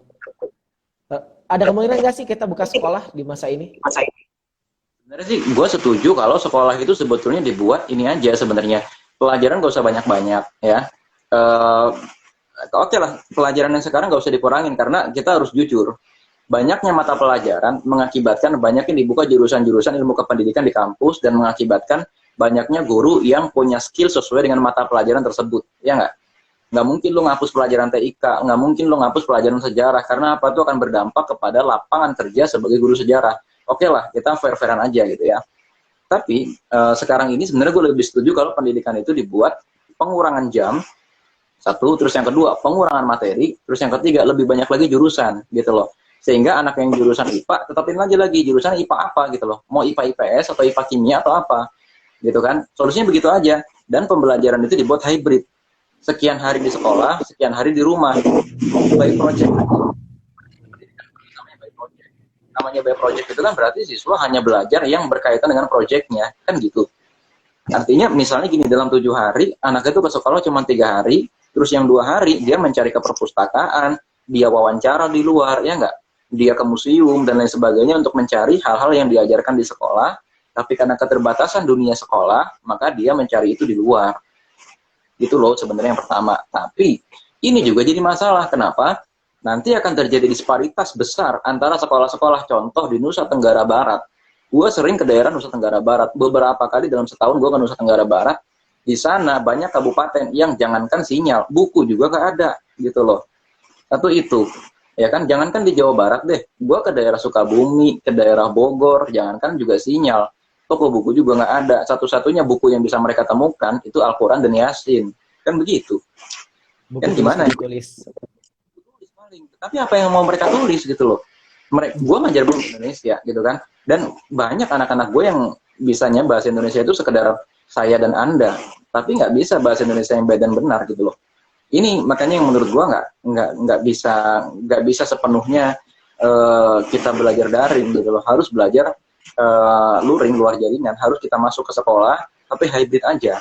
Ada kemungkinan nggak sih kita buka sekolah di masa ini? Sebenarnya sih gue setuju kalau sekolah itu sebetulnya dibuat ini aja sebenarnya. Pelajaran gak usah banyak-banyak ya. Oke lah, pelajaran yang sekarang gak usah dikurangin karena kita harus jujur. banyaknya mata pelajaran mengakibatkan banyaknya dibuka jurusan-jurusan ilmu kependidikan di kampus dan mengakibatkan banyaknya guru yang punya skill sesuai dengan mata pelajaran tersebut, ya nggak? Nggak mungkin lo ngapus pelajaran TIK, nggak mungkin lo ngapus pelajaran sejarah, karena apa? Itu akan berdampak kepada lapangan kerja sebagai guru sejarah. Oke lah, kita fair-fairan aja gitu ya. Tapi sekarang ini sebenarnya gue lebih setuju kalau pendidikan itu dibuat pengurangan jam, satu, terus yang kedua pengurangan materi, terus yang ketiga lebih banyak lagi jurusan gitu loh. Sehingga anak yang jurusan IPA tetapin aja lagi jurusan IPA apa gitu loh. Mau IPA IPS atau IPA kimia atau apa. Gitu kan. Solusinya begitu aja. Dan pembelajaran itu dibuat hybrid. Sekian hari di sekolah, sekian hari di rumah. By project. Namanya by project itu kan berarti siswa hanya belajar yang berkaitan dengan projectnya. Kan gitu. Artinya misalnya gini, dalam 7 hari, anak itu ke sekolah cuma 3 hari, terus yang 2 hari dia mencari ke perpustakaan, dia wawancara di luar, ya enggak? Dia ke museum dan lain sebagainya untuk mencari hal-hal yang diajarkan di sekolah, tapi karena keterbatasan dunia sekolah, maka dia mencari itu di luar. Itu loh sebenarnya yang pertama. Tapi ini juga jadi masalah. Kenapa? Nanti akan terjadi disparitas besar antara sekolah-sekolah. Contoh di Nusa Tenggara Barat. Gue sering ke daerah Nusa Tenggara Barat. Beberapa kali dalam setahun gue ke Nusa Tenggara Barat. Di sana banyak kabupaten yang jangankan sinyal, buku juga gak ada gitu loh. Satu itu. Ya kan, jangankan di Jawa Barat deh. Gue ke daerah Sukabumi, ke daerah Bogor, jangankan juga sinyal. Toko buku juga nggak ada. Satu-satunya buku yang bisa mereka temukan itu Al-Quran dan Yasin. Kan begitu. Buku Kan gimana? Tulis. Tapi apa yang mau mereka tulis gitu loh. Gue ngajar bahasa Indonesia gitu kan. Dan banyak anak-anak gue yang bisanya bahasa Indonesia itu sekedar saya dan Anda. Tapi nggak bisa bahasa Indonesia yang baik dan benar gitu loh. Ini makanya yang menurut gue nggak bisa sepenuhnya kita belajar daring gitu loh. Harus belajar luring, luar jaringan, harus kita masuk ke sekolah tapi hybrid aja.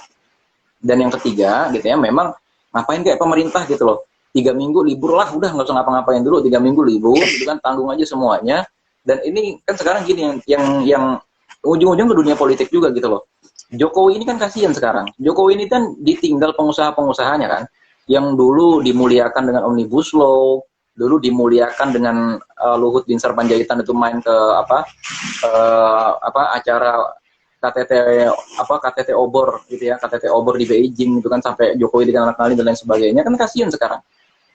Dan yang ketiga gitu ya, memang ngapain kayak pemerintah gitu loh, 3 minggu libur lah, udah nggak usah ngapa-ngapain dulu, 3 minggu libur gitu kan, tanggung aja semuanya. Dan ini kan sekarang gini, yang ujung-ujung ke dunia politik juga gitu loh. Jokowi ini kan kasihan sekarang. Jokowi ini kan ditinggal pengusaha-pengusahanya kan, yang dulu dimuliakan dengan Omnibus Law, dulu dimuliakan dengan Luhut bin Sarpanjaitan itu main ke acara KTT obor gitu ya, KTT obor di Beijing itu kan, sampai Jokowi dikenal-kenalin dan lain sebagainya. Kan kasihan sekarang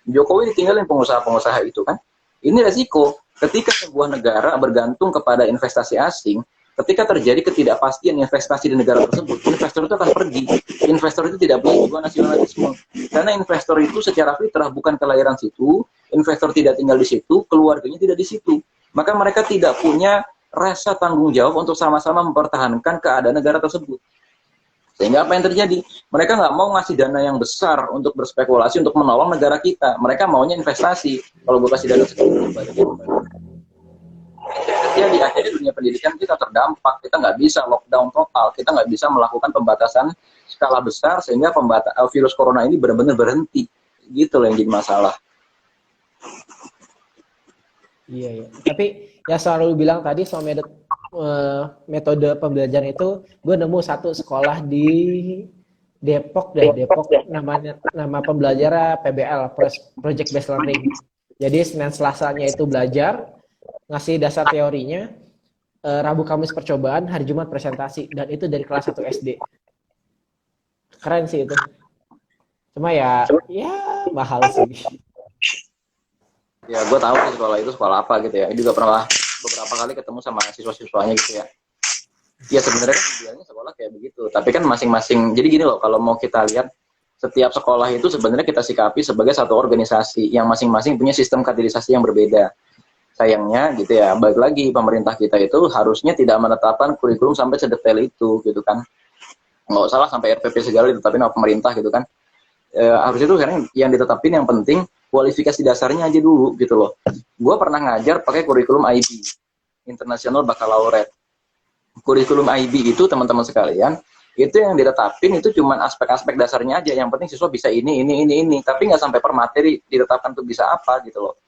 Jokowi ditinggalin pengusaha-pengusaha itu kan. Ini resiko ketika sebuah negara bergantung kepada investasi asing. Ketika terjadi ketidakpastian investasi di negara tersebut, investor itu akan pergi. Investor itu tidak punya jiwa nasionalisme. Karena investor itu secara fitrah bukan kelahiran situ, investor tidak tinggal di situ, keluarganya tidak di situ. Maka mereka tidak punya rasa tanggung jawab untuk sama-sama mempertahankan keadaan negara tersebut. Sehingga apa yang terjadi? Mereka nggak mau ngasih dana yang besar untuk berspekulasi, untuk menolong negara kita. Mereka maunya investasi. Kalau gue kasih dana segitu, jadi akhirnya dunia pendidikan kita terdampak. Kita nggak bisa lockdown total, kita nggak bisa melakukan pembatasan skala besar sehingga virus corona ini benar-benar berhenti. Gitu loh yang jadi masalah. Iya. Tapi ya selalu bilang tadi soal metode pembelajaran itu, gue nemu satu sekolah di Depok nama pembelajaran PBL, Project Based Learning. Jadi Senin Selasanya itu belajar, ngasih dasar teorinya, Rabu Kamis percobaan, hari Jumat presentasi, dan itu dari kelas 1 SD. Keren sih itu. Cuma ya mahal sih. Ya gue tahu sih sekolah itu sekolah apa gitu ya. Ini juga pernah beberapa kali ketemu sama siswa-siswanya gitu ya. Ya sebenarnya kan idealnya sekolah kayak begitu. Tapi kan masing-masing. Jadi gini loh, kalau mau kita lihat setiap sekolah itu sebenarnya kita sikapi sebagai satu organisasi yang masing-masing punya sistem kaderisasi yang berbeda. Sayangnya gitu ya, balik lagi pemerintah kita itu harusnya tidak menetapkan kurikulum sampai sedetail itu gitu kan. Nggak usah lah sampai RPP segala ditetapin sama pemerintah gitu kan. Harus itu sekarang yang ditetapin yang penting kualifikasi dasarnya aja dulu gitu loh. Gue pernah ngajar pakai kurikulum IB, International Baccalaureate. Kurikulum IB itu teman-teman sekalian, itu yang ditetapin itu cuma aspek-aspek dasarnya aja. Yang penting siswa bisa ini. Tapi nggak sampai per materi ditetapkan tuh bisa apa gitu loh.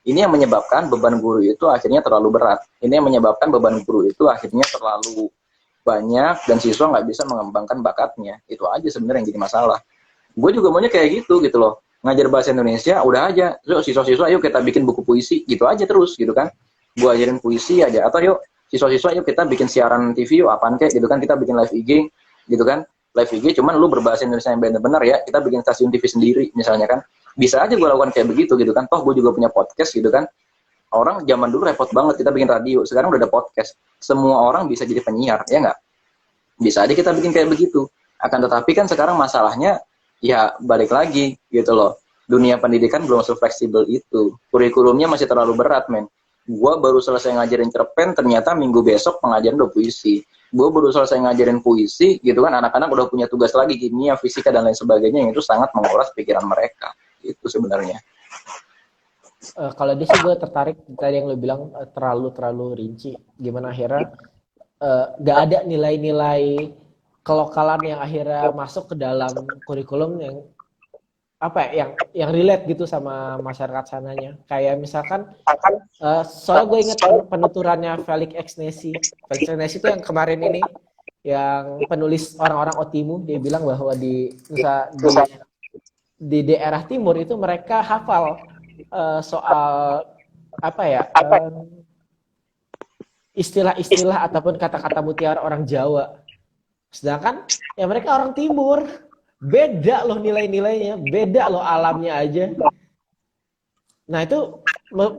Ini yang menyebabkan beban guru itu akhirnya terlalu berat. Ini yang menyebabkan beban guru itu akhirnya terlalu banyak dan siswa nggak bisa mengembangkan bakatnya. Itu aja sebenarnya yang jadi masalah. Gue juga maunya kayak gitu loh. ngajar bahasa Indonesia udah aja, yuk siswa-siswa yuk kita bikin buku puisi gitu aja terus gitu kan, gue ajarin puisi aja, atau yuk siswa-siswa yuk kita bikin siaran TV yuk apaan kayak gitu kan, kita bikin live IG gitu kan, live IG cuman lu berbahasa Indonesia yang benar-benar ya, kita bikin stasiun TV sendiri misalnya kan, bisa aja gue lakukan kayak begitu gitu kan, toh gue juga punya podcast gitu kan, orang zaman dulu repot banget kita bikin radio, sekarang udah ada podcast, semua orang bisa jadi penyiar ya nggak, bisa aja kita bikin kayak begitu. Akan tetapi kan sekarang masalahnya ya balik lagi gitu loh, dunia pendidikan belum se-fleksibel itu, kurikulumnya masih terlalu berat men. Gua baru selesai ngajarin cerpen, ternyata minggu besok pengajaran udah puisi. Gua baru selesai ngajarin puisi gitu kan, anak-anak udah punya tugas lagi kimia, fisika dan lain sebagainya, yang itu sangat menguras pikiran mereka. Itu sebenarnya. Kalau dia sih gue tertarik tadi yang lo bilang terlalu rinci. Gimana akhirnya nggak ada nilai-nilai kelokalan yang akhirnya masuk ke dalam kurikulum yang apa ya, yang relate gitu sama masyarakat sananya. Kayak misalkan soalnya gue ingat penuturannya Felix Exnesi. Felix Exnesi itu yang kemarin ini, yang penulis orang-orang Otimu, dia bilang bahwa di daerah timur itu mereka hafal soal apa ya, istilah-istilah ataupun kata-kata mutiara orang Jawa. Sedangkan ya mereka orang timur, beda loh nilai-nilainya, beda loh alamnya aja. Nah itu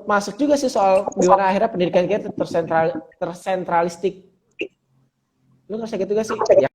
masuk juga sih soal gimana akhirnya pendidikan kita tersentralistik. Lu ngerasa gitu gak sih? Ya